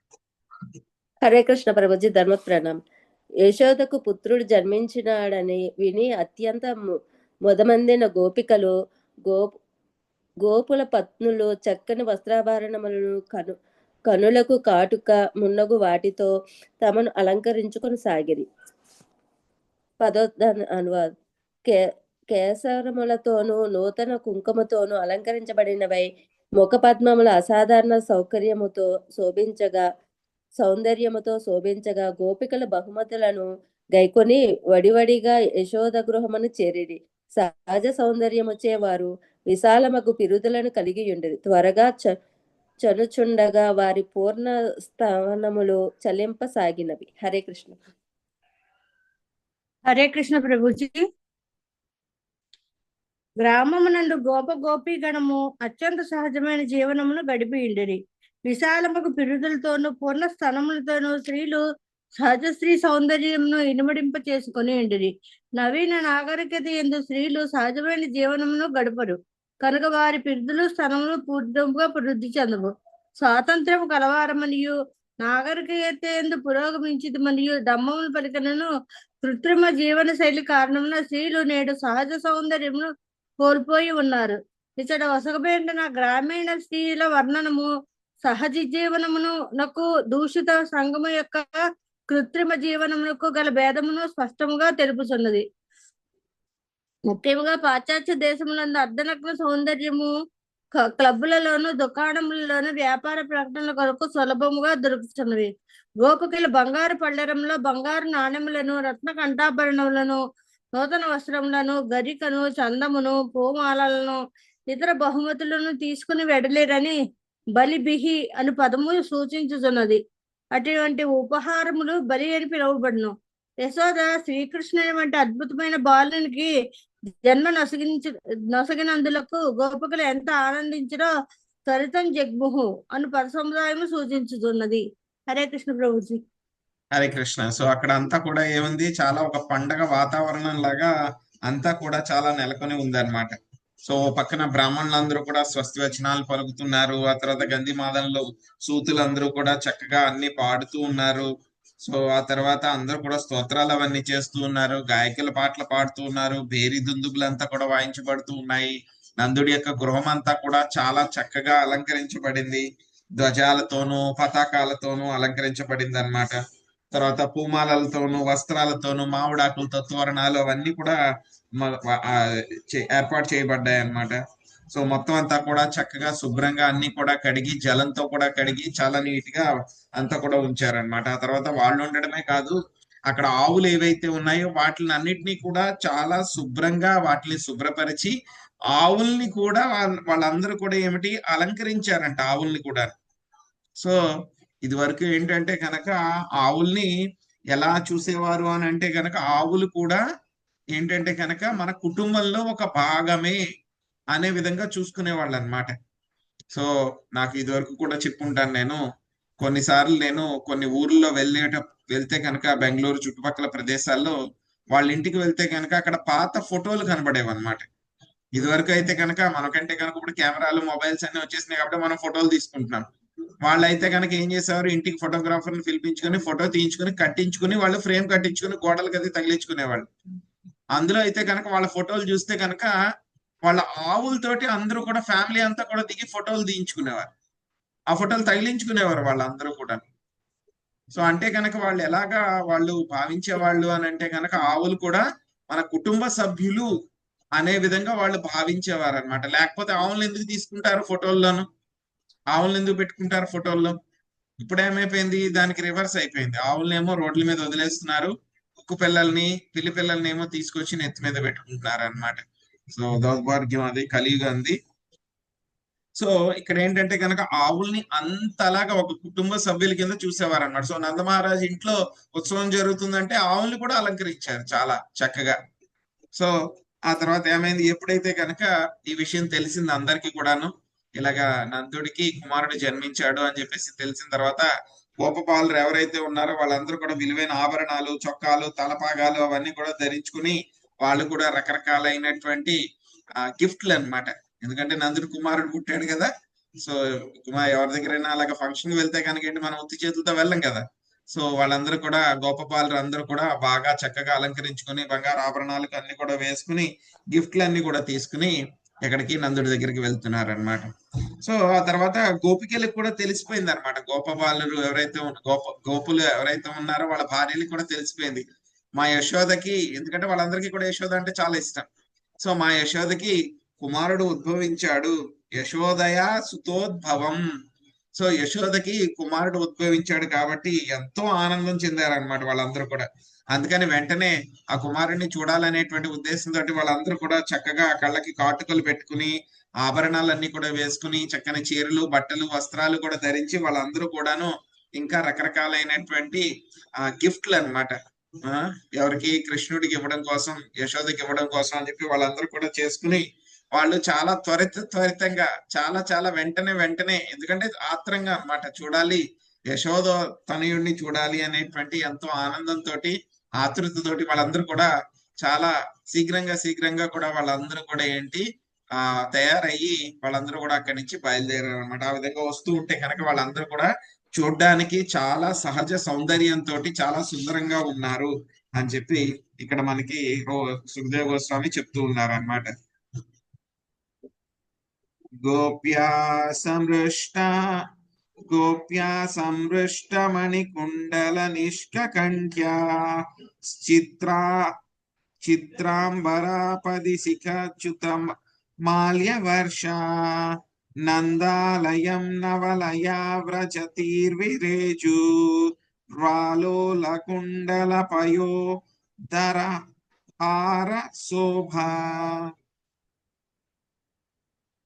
హరే కృష్ణ ప్రభుజీ. ధర్మ ప్రణాం. యశోదకు పుత్రుడు జన్మించినాడని విని అత్యంత మొదమందిన గోపికలు గోపుల పత్నులు చక్కని వస్త్రాభరణములను కనులకు కాటుక మున్నగు వాటితో తమను అలంకరించుకొని సాగిరి. 10వ అనువాదం. కేసరములతోనూ నూతన కుంకుమతోనూ అలంకరించబడినవై ముఖ పద్మముల అసాధారణ సౌందర్యముతో శోభించగా గోపికల బహుమతులను గైకొని వడివడిగా యశోద గృహమును చేరిరి. సహజ సౌందర్యముచే వారు విశాలమగు పిరుదులను కలిగి ఉండేది. త్వరగా చనుచుండగా వారి పూర్ణ స్థానములు చలింపసాగినవి. హరే కృష్ణ. హరే కృష్ణ ప్రభుజీ. గ్రామమునందు గోపీ గణము అత్యంత సహజమైన జీవనమును గడిపి ఉండేది. విశాలముకు పిరుదులతోనూ పూర్ణ స్థనములతోనూ స్త్రీలు సహజ స్త్రీ సౌందర్యమును ఇనుమడింప చేసుకుని ఉండేది. నవీన నాగరికత యందు స్త్రీలు సహజమైన జీవనమును గడుపరు కనుక వారి పిరుదులు స్థనములు పూర్తిగా వృద్ధి చెందవు. స్వాతంత్ర్యము కలవారమనియు నాగరికత యందు పురోగమించింది మరియు దమ్మములు పలికనను కృత్రిమ జీవన శైలి కారణమున స్త్రీలు నేడు సహజ సౌందర్యమును కోల్పోయి ఉన్నారు. ఇతడు ఒసగబెట్టిన గ్రామీణ స్త్రీల వర్ణనము సహజ జీవనమును నకు దూషిత సంగము యొక్క కృత్రిమ జీవనమునకు గల భేదమును స్పష్టముగా తెలుపుతున్నది. ముఖ్యముగా పాశ్చాత్య దేశములందు అర్ధనగ్న సౌందర్యము క్లబ్బులలోను దుకాణములలోను వ్యాపార ప్రకటనల కొరకు సులభముగా దొరుకుతున్నవి. గోపికలు బంగారు పళ్ళెరంలో బంగారు నాణెములను రత్న కంఠాభరణములను నూతన వస్త్రములను గరికను చందమును పూమాలను ఇతర బహుమతులను తీసుకుని వెడలేరని బలిబిహి అను పదము సూచించుతున్నది. అటువంటి ఉపహారములు బలి అని పిలువబడును. యశోద శ్రీకృష్ణుని వంటి అద్భుతమైన బాలునికి జన్మ నొసగినందులకు గోపికలు ఎంత ఆనందించరో త్వరితం జగ్ముహు అను పద సముదాయము సూచించుతున్నది. హరే కృష్ణ ప్రభుజీ. హరే కృష్ణ. సో అక్కడ అంతా కూడా ఏముంది, చాలా ఒక పండగ వాతావరణం లాగా అంతా కూడా చాలా నెలకొని ఉందన్నమాట. సో పక్కన బ్రాహ్మణులందరూ కూడా స్వస్తి వచనాలు పలుకుతున్నారు. ఆ తర్వాత గంధి మాదంలో సూతులందరూ కూడా చక్కగా అన్ని పాడుతూ ఉన్నారు. సో ఆ తర్వాత అందరూ కూడా స్తోత్రాలు అవన్నీ చేస్తూ ఉన్నారు. గాయకుల పాటలు పాడుతూ ఉన్నారు. భేరి దుందుబులంతా కూడా వాయించబడుతూ ఉన్నాయి. నందుడి యొక్క గృహం అంతా కూడా చాలా చక్కగా అలంకరించబడింది. ధ్వజాలతోనూ పతాకాలతోనూ అలంకరించబడింది అన్నమాట. తర్వాత పూమాలతోనూ వస్త్రాలతోనూ మామిడాకులతో తోరణాలు అవన్నీ కూడా ఏర్పాటు చేయబడ్డాయి అన్నమాట. సో మొత్తం అంతా కూడా చక్కగా శుభ్రంగా అన్ని కూడా కడిగి జలంతో కూడా కడిగి చాలా నీట్ గా అంతా కూడా ఉంచారనమాట. ఆ తర్వాత వాళ్ళు ఉండడమే కాదు, అక్కడ ఆవులు ఏవైతే ఉన్నాయో వాటిని అన్నిటినీ కూడా చాలా శుభ్రంగా వాటిని శుభ్రపరిచి ఆవుల్ని కూడా వాళ్ళందరూ కూడా ఏమిటి అలంకరించారంట ఆవుల్ని కూడా. సో ఇది వరకు ఏంటంటే కనుక ఆవుల్ని ఎలా చూసేవారు అని అంటే కనుక ఆవులు కూడా ఏంటంటే కనుక మన కుటుంబంలో ఒక భాగమే అనే విధంగా చూసుకునేవాళ్ళు అనమాట. సో నాకు ఇది వరకు కూడా చెప్పుంటాను, నేను కొన్నిసార్లు నేను కొన్ని ఊర్లో వెళ్తే కనుక బెంగళూరు చుట్టుపక్కల ప్రదేశాల్లో వాళ్ళ ఇంటికి వెళ్తే కనుక అక్కడ పాత ఫోటోలు కనబడేవి అనమాట. ఇది వరకు అయితే కనుక మనకంటే కనుక ఇప్పుడు కెమెరాలు మొబైల్స్ అన్ని వచ్చేసినాయి కాబట్టి మనం ఫోటోలు తీసుకుంటున్నాం. వాళ్ళైతే కనుక ఏం చేసేవారు, ఇంటికి ఫోటోగ్రాఫర్ని పిలిపించుకుని ఫోటో తీయించుకుని కట్టించుకుని వాళ్ళు ఫ్రేమ్ కట్టించుకుని గోడలకి అది తగిలించుకునేవాళ్ళు. అందులో అయితే కనుక వాళ్ళ ఫోటోలు చూస్తే కనుక వాళ్ళ ఆవులతోటి అందరూ కూడా ఫ్యామిలీ అంతా కూడా దిగి ఫోటోలు తీయించుకునేవారు. ఆ ఫోటోలు తగిలించుకునేవారు వాళ్ళందరూ కూడా. సో అంటే కనుక వాళ్ళు ఎలాగా వాళ్ళు భావించేవాళ్ళు అని అంటే కనుక ఆవులు కూడా మన కుటుంబ సభ్యులు అనే విధంగా వాళ్ళు భావించేవారు అనమాట. లేకపోతే ఆవులను ఎందుకు తీసుకుంటారు ఫోటోల్లోను, ఆవులను ఎందుకు పెట్టుకుంటారు ఫోటోల్లో? ఇప్పుడు ఏమైపోయింది, దానికి రివర్స్ అయిపోయింది. ఆవులనేమో రోడ్ల మీద వదిలేస్తున్నారు, కుక్క పిల్లల్ని పిల్లి పిల్లల్ని ఏమో తీసుకొచ్చి నెత్తి మీద పెట్టుకుంటున్నారు అనమాట. సో దౌర్భాగ్యం, అది కలియుగంది. సో ఇక్కడ ఏంటంటే కనుక ఆవుల్ని అంతలాగా ఒక కుటుంబ సభ్యుల కింద చూసేవారు అనమాట. సో నందమహారాజ్ ఇంట్లో ఉత్సవం జరుగుతుందంటే ఆవుల్ని కూడా అలంకరించారు చాలా చక్కగా. సో ఆ తర్వాత ఏమైంది, ఎప్పుడైతే కనుక ఈ విషయం తెలిసింది అందరికీ కూడాను, ఇలాగా నందుడికి కుమారుడు జన్మించాడు అని చెప్పేసి తెలిసిన తర్వాత గోపపాలురు ఎవరైతే ఉన్నారో వాళ్ళందరూ కూడా విలువైన ఆభరణాలు, చొక్కాలు, తలపాగాలు అవన్నీ కూడా ధరించుకుని వాళ్ళు కూడా రకరకాలైనటువంటి గిఫ్ట్లు అన్నమాట. ఎందుకంటే నందుడు కుమారుడు పుట్టాడు కదా. సో ఎవరి దగ్గరైనా అలాగ ఫంక్షన్ వెళ్తే కనుక ఏంటి, మనం ఉత్తి చేతులతో వెళ్ళం కదా. సో వాళ్ళందరూ కూడా గోపపాలురు అందరూ కూడా బాగా చక్కగా అలంకరించుకుని బంగారు ఆభరణాలకు అన్ని కూడా వేసుకుని గిఫ్ట్లు అన్ని కూడా తీసుకుని ఎక్కడికి నందుడి దగ్గరికి వెళ్తున్నారు అనమాట. సో ఆ తర్వాత గోపికలకు కూడా తెలిసిపోయింది అనమాట. గోపపాలురు ఎవరైతే గోపులు ఎవరైతే ఉన్నారో వాళ్ళ భార్యలకు కూడా తెలిసిపోయింది. మా యశోదకి, ఎందుకంటే వాళ్ళందరికీ కూడా యశోద అంటే చాలా ఇష్టం. సో మా యశోదకి కుమారుడు ఉద్భవించాడు, యశోదయ సుతోద్భవం. సో యశోదకి కుమారుడు ఉద్భవించాడు కాబట్టి ఎంతో ఆనందం చెందారనమాట వాళ్ళందరూ కూడా. అందుకని వెంటనే ఆ కుమారుడిని చూడాలనేటువంటి ఉద్దేశంతో వాళ్ళందరూ కూడా చక్కగా కళ్ళకి కాటుకలు పెట్టుకుని ఆభరణాలన్నీ కూడా వేసుకుని చక్కని చీరలు, బట్టలు, వస్త్రాలు కూడా ధరించి వాళ్ళందరూ కూడాను ఇంకా రకరకాలైనటువంటి గిఫ్ట్లు అనమాట, ఎవరికి కృష్ణుడికి ఇవ్వడం కోసం, యశోదకి ఇవ్వడం కోసం అని చెప్పి వాళ్ళందరూ కూడా చేసుకుని వాళ్ళు చాలా త్వరితంగా చాలా వెంటనే, ఎందుకంటే ఆత్రంగా అన్నమాట చూడాలి, యశోద తనయుడిని చూడాలి అనేటువంటి ఎంతో ఆనందంతో ఆతృతతోటి వాళ్ళందరూ కూడా చాలా శీఘ్రంగా కూడా వాళ్ళందరూ కూడా ఏంటి తయారయ్యి వాళ్ళందరూ కూడా అక్కడి నుంచి బయలుదేరారు అనమాట. ఆ విధంగా వస్తూ ఉంటే కనుక వాళ్ళందరూ కూడా చూడ్డానికి చాలా సహజ సౌందర్యంతో చాలా సుందరంగా ఉన్నారు అని చెప్పి ఇక్కడ మనకి సుఖదేవ గోస్వామి చెప్తూ ఉన్నారు అన్నమాట. గోప్యా సంహృష్ట మణికుండల నిష్కంఠ్యా చిత్రాంబరాపది శిఖచ్యుతం మాల్యవర్ష నందాలయం నవలయా వ్రజతీర్విరేజు వ్రాలోల కుండల పయో ధర హార శోభా.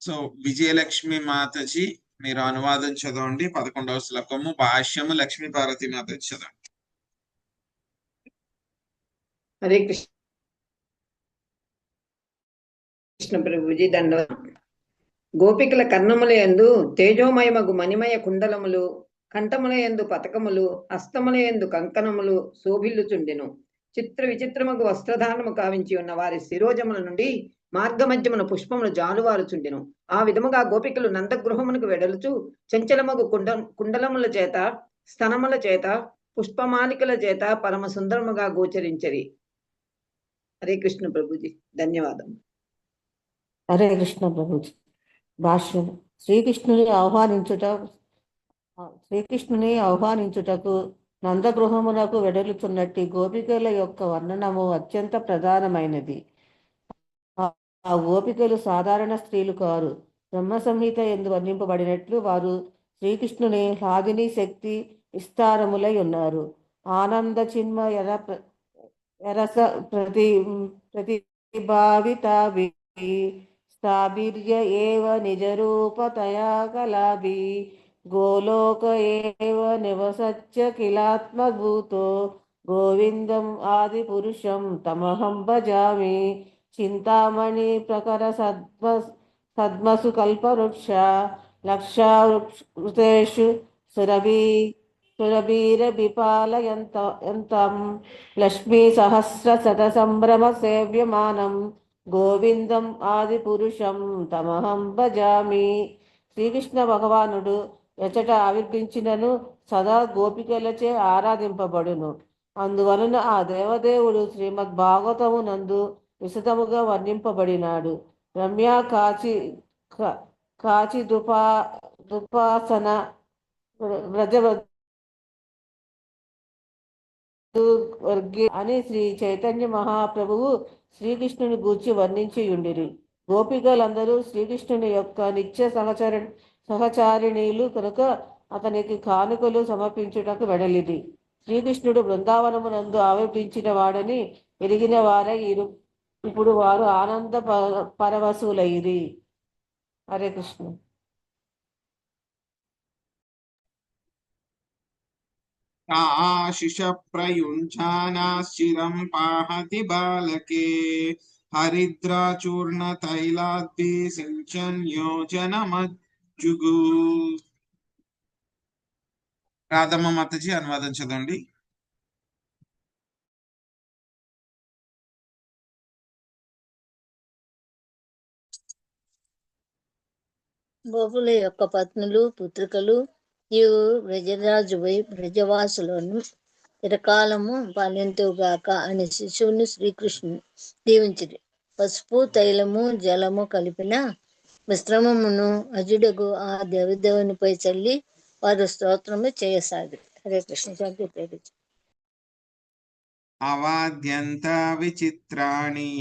సో విజయలక్ష్మి మాతజీ మీరు అనువాదం చదవండి 11వ శ్లోకము, భాష్యము లక్ష్మీ పార్వతి మాతజీ చదవండి. హరే కృష్ణ ప్రభుజీ దండవతం. గోపికల కర్ణముల యందు తేజోమయమగు మణిమయ కుండలములు, కంఠముల యందు పతకములు, హస్తముల యందు కంకణములు శోభిల్లుచుండెను. చిత్ర విచిత్రమగు వస్త్రధారణము కావించి ఉన్న వారి శిరోజముల నుండి మార్గమధ్యమున పుష్పములు జాలువారుచుండెను. ఆ విధముగా గోపికలు నందగృహమునకు వెడలుచు చంచలమగు కుండలముల చేత, స్తనముల చేత, పుష్పమాలికల చేత పరమ సుందరముగా గోచరించరి. హరే కృష్ణ ప్రభుజీ ధన్యవాదం. హరే కృష్ణ ప్రభుజీ. భాష్యం. శ్రీకృష్ణుని ఆహ్వానించుటకు నందగృహమునకు వెడలుచున్నట్టి గోపికల యొక్క వర్ణనము అత్యంత ప్రధానమైనది. ఆ గోపికలు సాధారణ స్త్రీలు కారు. బ్రహ్మ సంహిత ఎందు వర్ణింపబడినట్లు వారు శ్రీకృష్ణుని లాగిని శక్తి విస్తారములై ఉన్నారు. ఆనంద చిన్మయ రస ప్రతిభావితాభి స్థాభిర్య ఏవ నిజరూపతయా కలాభి గోలోక ఏవ నివసత్య కిలాత్మభూతో గోవిందం ఆది పురుషం తమహం భజామి. చింతామణి ప్రకర సద్మసు కల్పవృక్ష లక్షావృతేషు సురభీరభిపాలయంతం లక్ష్మీ సహస్ర శత సంభ్రమ సేవ్యమానం గోవిందం ఆది పురుషం తమహం భజామి. శ్రీకృష్ణ భగవానుడు ఎచట ఆవిర్భించినను సదా గోపికలచే ఆరాధింపబడును. అందువలన ఆ దేవదేవుడు శ్రీమద్ భాగవతము నందు విశదముగా వర్ణింపబడినాడు. రమ్య కాచి దుపాసన అని శ్రీ చైతన్య మహాప్రభువు శ్రీకృష్ణుని గూర్చి వర్ణించియుండిరి. గోపికలందరూ శ్రీకృష్ణుని యొక్క నిత్య సహచారిణీలు కనుక అతనికి కానుకలు సమర్పించుటకు వెడలిది. శ్రీకృష్ణుడు బృందావనమునందు ఆవిర్భించిన వాడని ఎరిగిన వారై ఇప్పుడు వారు ఆనంద పరవశులైరి. హరే కృష్ణ. ఆశిష ప్రయుంచానాశ్చిరం పాహతి బాలకే హరిద్రాచూర్ణ తైలాద్భి సించన్యోజనమజ్జుగు. రాధమ్మ మాతజీ అనువాదం చదవండి. గోపుల యొక్క పత్నులు పుత్రికలు నీవు బ్రజరాజువై బ్రజవాసులను చిరకాలము పాలింతుగాక అని శిశువుని శ్రీకృష్ణుని దీవించిరి. పసుపు తైలము జలము కలిపిన మిశ్రమమును అజుడగు ఆ దేవదేవునిపై చల్లి వారు స్తోత్రము చేయసాగిరి. హరే కృష్ణ. శాంతి ప్రేమించు. అవాద్యంత విచిత్రాణి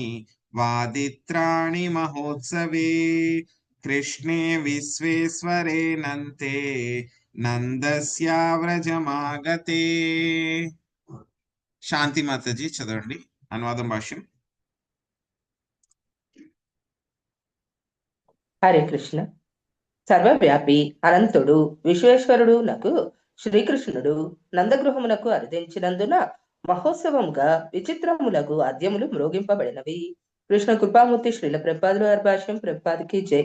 వాదిత్రాణి మహోత్సవే కృష్ణే విశ్వేశ్వరే నంతే నందస్యావ్రజమాగతే. శాంతి మాతాజీ చదవండి. అనువాదం భాష్యం. హరే కృష్ణ. సర్వవ్యాపి అనంతుడు విశ్వేశ్వరుడు నకు శ్రీకృష్ణుడు నందగృహమునకు అరుదించినందున మహోత్సవముగా విచిత్రములకు ఆద్యములు మ్రోగింపబడినవి. కృష్ణ కృపామూర్తి శ్రీల ప్రభుపాదుల వారి భాష్యం. ప్రభుపాదికి జై.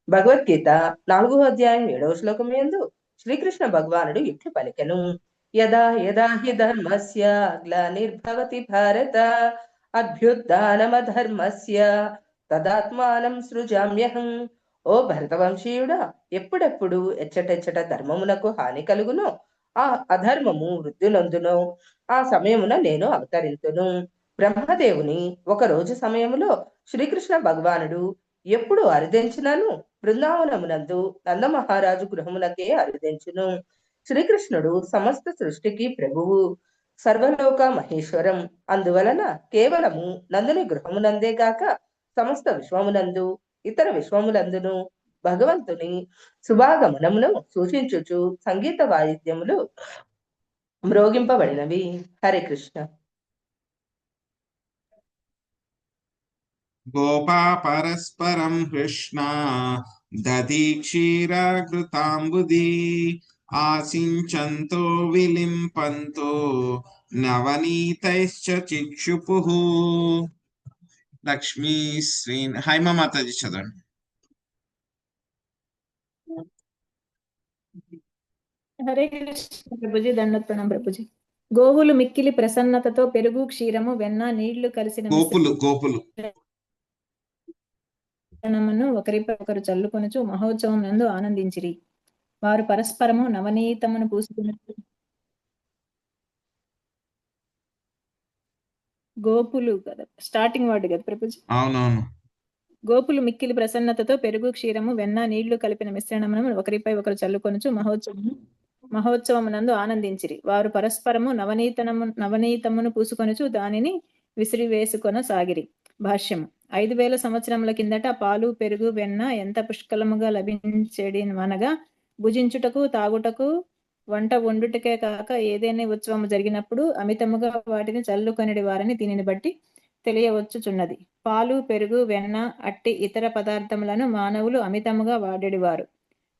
భగవద్గీత 4వ అధ్యాయం 7వ శ్లోకం యందు శ్రీకృష్ణ భగవానుడు ఇట్లు పలికెను. యదా యదా హి ధర్మస్య గ్లానిర్భవతి భారత అభ్యుత్థానమధర్మస్య తదాత్మానం సృజామ్యహం. ఓ భరతవంశీయుడా, ఎప్పుడెప్పుడు ఎచ్చటెచ్చట ధర్మమునకు హాని కలుగునో ఆ అధర్మము వృద్ధి నొందునో ఆ సమయమున నేను అవతరింతును. బ్రహ్మదేవుని ఒక రోజు సమయములో శ్రీకృష్ణ భగవానుడు ఎప్పుడు అరుదించినను బృందావనమునందు నందమహారాజు గృహమునకే అరుదించును. శ్రీకృష్ణుడు సమస్త సృష్టికి ప్రభువు, సర్వలోక మహేశ్వరం. అందువలన కేవలము నందుని గృహమునందే గాక సమస్త విశ్వమునందు ఇతర విశ్వములందును భగవంతుని శుభాగమనమును సూచించుచు సంగీత వాయిద్యములు మ్రోగింపబడినవి. హరే కృష్ణ. గోపా పరస్పరం కృష్ణ దధీక్షీరఘృతాంబుధి ఆసించంతో విలింపంతో నవనీతైశ్చ చిక్షుపుః. లక్ష్మీ శ్రీ హైమ మాతాజీ చదవండి. హరే కృష్ణ ప్రభుజీ. దండోత్పన్నం ప్రభుజీ. గోవులు మిక్కిలి ప్రసన్నతతో పెరుగు క్షీరము వెన్న నీళ్లు కలిసిన గోపులు మిశ్రమమును ఒకరిపై ఒకరు చల్లుకొనుచు మహోత్సవం నందు ఆనందించిరి. వారు పరస్పరము నవనీతమును పూసుకుని గోపులు కదా స్టార్టింగ్ వర్డ్ కదా ప్రభుజీ. అవునవును. గోపులు మిక్కిలి ప్రసన్నతతో పెరుగు క్షీరము వెన్న నీళ్లు కలిపిన మిశ్రణమును ఒకరిపై ఒకరు చల్లుకొనుచు మహోత్సవమునందు ఆనందించిరి. వారు పరస్పరము నవనీతమును పూసుకొనుచు దానిని విసిరివేసుకొన సాగిరి. భాష్యము. 5000 సంవత్సరముల కిందట పాలు పెరుగు వెన్న ఎంత పుష్కలముగా లభించెడినవనగా భుజించుటకు తాగుటకు వంట వండుటకే కాక ఏదైనా ఉత్సవము జరిగినప్పుడు అమితముగా వాటిని చల్లుకొనిడి వారని దీనిని బట్టి తెలియవచ్చుచున్నది. పాలు పెరుగు వెన్న అట్టి ఇతర పదార్థములను మానవులు అమితముగా వాడేడివారు.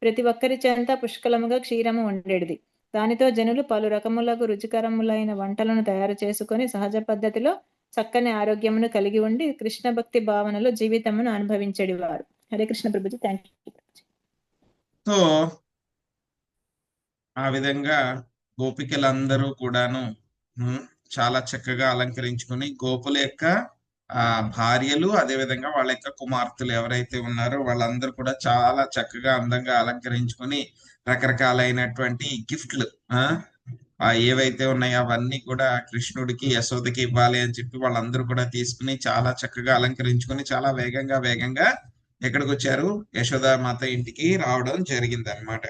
ప్రతి ఒక్కరి చెంత పుష్కలముగా క్షీరము ఉండేది. దానితో జనులు పలు రకములకు రుచికరములైన వంటలను తయారు చేసుకొని సహజ పద్ధతిలో చక్కని ఆరోగ్యమును కలిగి ఉండి కృష్ణ భక్తి భావనలో జీవితమును అనుభవించేడివారు. Hare Krishna Prabhuji. Thank you. So ఆ విధంగా గోపికలందరూ కూడాను చాలా చక్కగా అలంకరించుకుని గోపుల యొక్క భార్యలు అదే విధంగా వాళ్ళ యొక్క కుమార్తెలు ఎవరైతే ఉన్నారో వాళ్ళందరూ కూడా చాలా చక్కగా అందంగా అలంకరించుకొని రకరకాలైనటువంటి గిఫ్ట్లు ఏవైతే ఉన్నాయో అవన్నీ కూడా కృష్ణుడికి యశోదకి ఇవ్వాలి అని చెప్పి వాళ్ళందరూ కూడా తీసుకుని చాలా చక్కగా అలంకరించుకొని చాలా వేగంగా ఎక్కడికి వచ్చారు? యశోద మాత ఇంటికి రావడం జరిగింది అన్నమాట.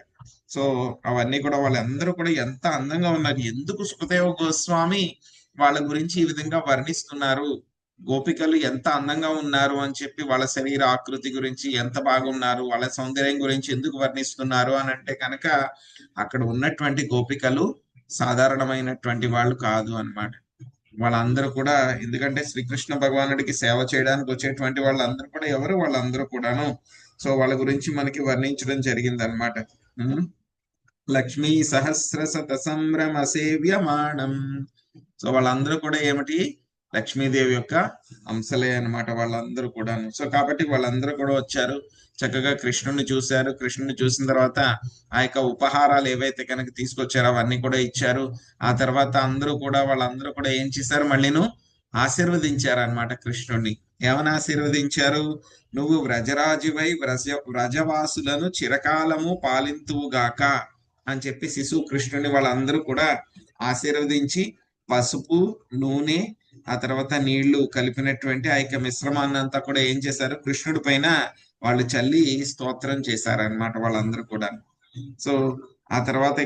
సో అవన్నీ కూడా వాళ్ళందరూ కూడా ఎంత అందంగా ఉన్నారు. ఎందుకు సుఖదేవ గోస్వామి వాళ్ళ గురించి ఈ విధంగా వర్ణిస్తున్నారు, గోపికలు ఎంత అందంగా ఉన్నారు అని చెప్పి వాళ్ళ శరీర ఆకృతి గురించి ఎంత బాగున్నారు, వాళ్ళ సౌందర్యం గురించి ఎందుకు వర్ణిస్తున్నారు అని అంటే కనుక అక్కడ ఉన్నటువంటి గోపికలు సాధారణమైనటువంటి వాళ్ళు కాదు అన్నమాట. వాళ్ళందరూ కూడా, ఎందుకంటే శ్రీకృష్ణ భగవానుడికి సేవ చేయడానికి వచ్చేటువంటి వాళ్ళందరూ కూడా ఎవరు, వాళ్ళందరూ కూడాను సో వాళ్ళ గురించి మనకి వర్ణించడం జరిగింది అనమాట. లక్ష్మీ సహస్రశత సంభ్రమ సేవ్యమాణం. సో వాళ్ళందరూ కూడా ఏమిటి, లక్ష్మీదేవి యొక్క అంశలే అన్నమాట వాళ్ళందరూ కూడాను. సో కాబట్టి వాళ్ళందరూ కూడా వచ్చారు, చక్కగా కృష్ణుని చూశారు. కృష్ణుని చూసిన తర్వాత ఆ యొక్క ఉపహారాలు ఏవైతే కనుక తీసుకొచ్చారో అవన్నీ కూడా ఇచ్చారు. ఆ తర్వాత వాళ్ళందరూ కూడా ఏం చేశారు, మళ్ళీను ఆశీర్వదించారు అనమాట కృష్ణుడిని. ఏమని ఆశీర్వదించారు, నువ్వు వ్రజరాజువై వ్రజవాసులను చిరకాలము పాలింతువుగాక అని చెప్పి శిశువు కృష్ణుని వాళ్ళందరూ కూడా ఆశీర్వదించి పసుపు, నూనె, ఆ తర్వాత నీళ్లు కలిపినటువంటి ఆ యొక్క మిశ్రమాన్ని అంతా కూడా ఏం చేశారు, కృష్ణుడి పైన వాళ్ళు చల్లి స్తోత్రం చేశారనమాట వాళ్ళందరూ కూడా. సో ఆ తర్వాత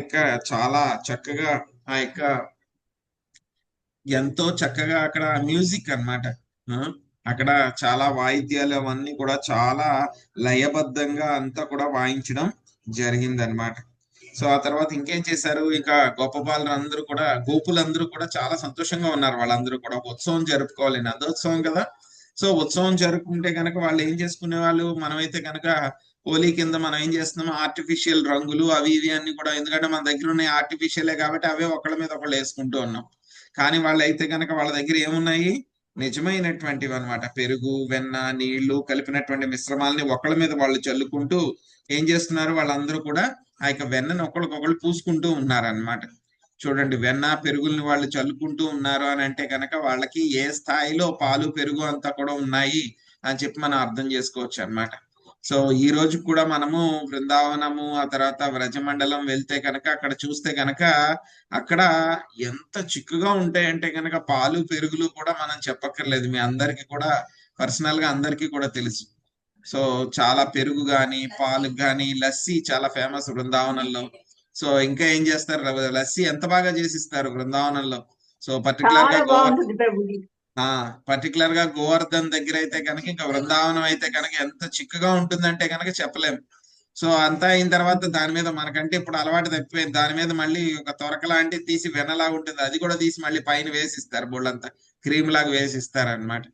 చాలా చక్కగా ఆ యొక్క ఎంతో చక్కగా అక్కడ మ్యూజిక్ అన్నమాట. అక్కడ చాలా వాయిద్యాలు అవన్నీ కూడా చాలా లయబద్ధంగా అంతా కూడా వాయించడం జరిగిందనమాట. సో ఆ తర్వాత ఇంకేం చేశారు, ఇక గోపులందరూ కూడా చాలా సంతోషంగా ఉన్నారు. వాళ్ళందరూ కూడా ఉత్సవం జరుపుకోవాలి, నందోత్సవం కదా. సో ఉత్సవం జరుపుకుంటే కనుక వాళ్ళు ఏం చేసుకునే వాళ్ళు, మనమైతే కనుక హోలీ కింద మనం ఏం చేస్తున్నాం, ఆర్టిఫిషియల్ రంగులు అవి ఇవి అన్ని కూడా, ఎందుకంటే మన దగ్గర ఉన్నాయి ఆర్టిఫిషియలే కాబట్టి అవే ఒకళ్ళ మీద ఒకళ్ళు వేసుకుంటూ ఉన్నాం. కానీ వాళ్ళైతే కనుక వాళ్ళ దగ్గర ఏమున్నాయి, నిజమైనటువంటివి అనమాట. పెరుగు, వెన్న, నీళ్లు కలిపినటువంటి మిశ్రమాలని ఒకళ్ళ మీద వాళ్ళు చల్లుకుంటూ ఏం చేస్తున్నారు, వాళ్ళందరూ కూడా ఆ యొక్క వెన్నను ఒకళ్ళకొకళ్ళు పూసుకుంటూ ఉన్నారనమాట. చూడండి, వెన్న పెరుగుల్ని వాళ్ళు చల్లుకుంటూ ఉన్నారు అని అంటే కనుక వాళ్ళకి ఏ స్థాయిలో పాలు పెరుగు అంతా కూడా ఉన్నాయి అని చెప్పి మనం అర్థం చేసుకోవచ్చు అన్నమాట. సో ఈ రోజు కూడా మనము బృందావనము, ఆ తర్వాత వ్రజమండలం వెళ్తే కనుక అక్కడ చూస్తే కనుక అక్కడ ఎంత చిక్కుగా ఉంటాయంటే కనుక పాలు పెరుగులు కూడా మనం చెప్పక్కర్లేదు, మీ అందరికి కూడా పర్సనల్ గా అందరికీ కూడా తెలుసు. సో చాలా పెరుగు గాని, పాలు గాని, లస్సీ చాలా ఫేమస్ బృందావనంలో. సో ఇంకా ఏం చేస్తారు, లస్సీ ఎంత బాగా చేసిస్తారు బృందావనంలో. సో పర్టికులర్ గా గోవర్ధన్ దగ్గర అయితే కనుక, ఇంకా బృందావనం అయితే కనుక ఎంత చిక్కగా ఉంటుందంటే కనుక చెప్పలేం. సో అంతా అయిన తర్వాత దాని మీద మనకంటే ఇప్పుడు అలవాటు తప్పిపోయింది, దాని మీద మళ్ళీ ఒక తొరక లాంటిది తీసి వెన్నలా ఉంటుంది, అది కూడా తీసి మళ్ళీ పైన వేసిస్తారు, బోళ్ళంతా క్రీమ్ లాగా వేసిస్తారు అనమాట.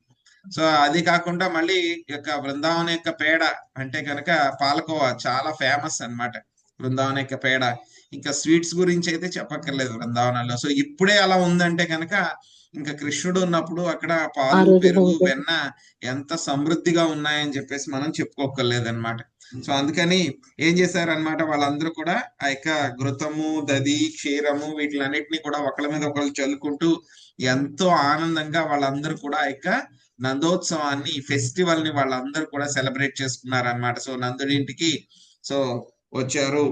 సో అది కాకుండా మళ్ళీ యొక్క బృందావనం యొక్క పేడ అంటే కనుక పాలకోవా చాలా ఫేమస్ అన్నమాట, బృందావనం యొక్క పేడ. ఇంకా స్వీట్స్ గురించి అయితే చెప్పక్కర్లేదు బృందావనంలో. సో ఇప్పుడే అలా ఉందంటే కనుక ఇంకా కృష్ణుడు ఉన్నప్పుడు అక్కడ పాలు, పెరుగు, వెన్న ఎంత సమృద్ధిగా ఉన్నాయని చెప్పేసి మనం చెప్పుకోకర్లేదు అనమాట. సో అందుకని ఏం చేశారనమాట, వాళ్ళందరూ కూడా ఆ యొక్క ఘృతము, దది, క్షీరము వీటిలన్నిటిని కూడా ఒకళ్ళ మీద ఒకళ్ళు చల్లుకుంటూ ఎంతో ఆనందంగా వాళ్ళందరూ కూడా ఆ యొక్క నందోత్సవాన్ని, ఫెస్టివల్ ని వాళ్ళందరూ కూడా సెలబ్రేట్ చేసుకున్నారనమాట. సో నందుడింటికి సో వచ్చారు,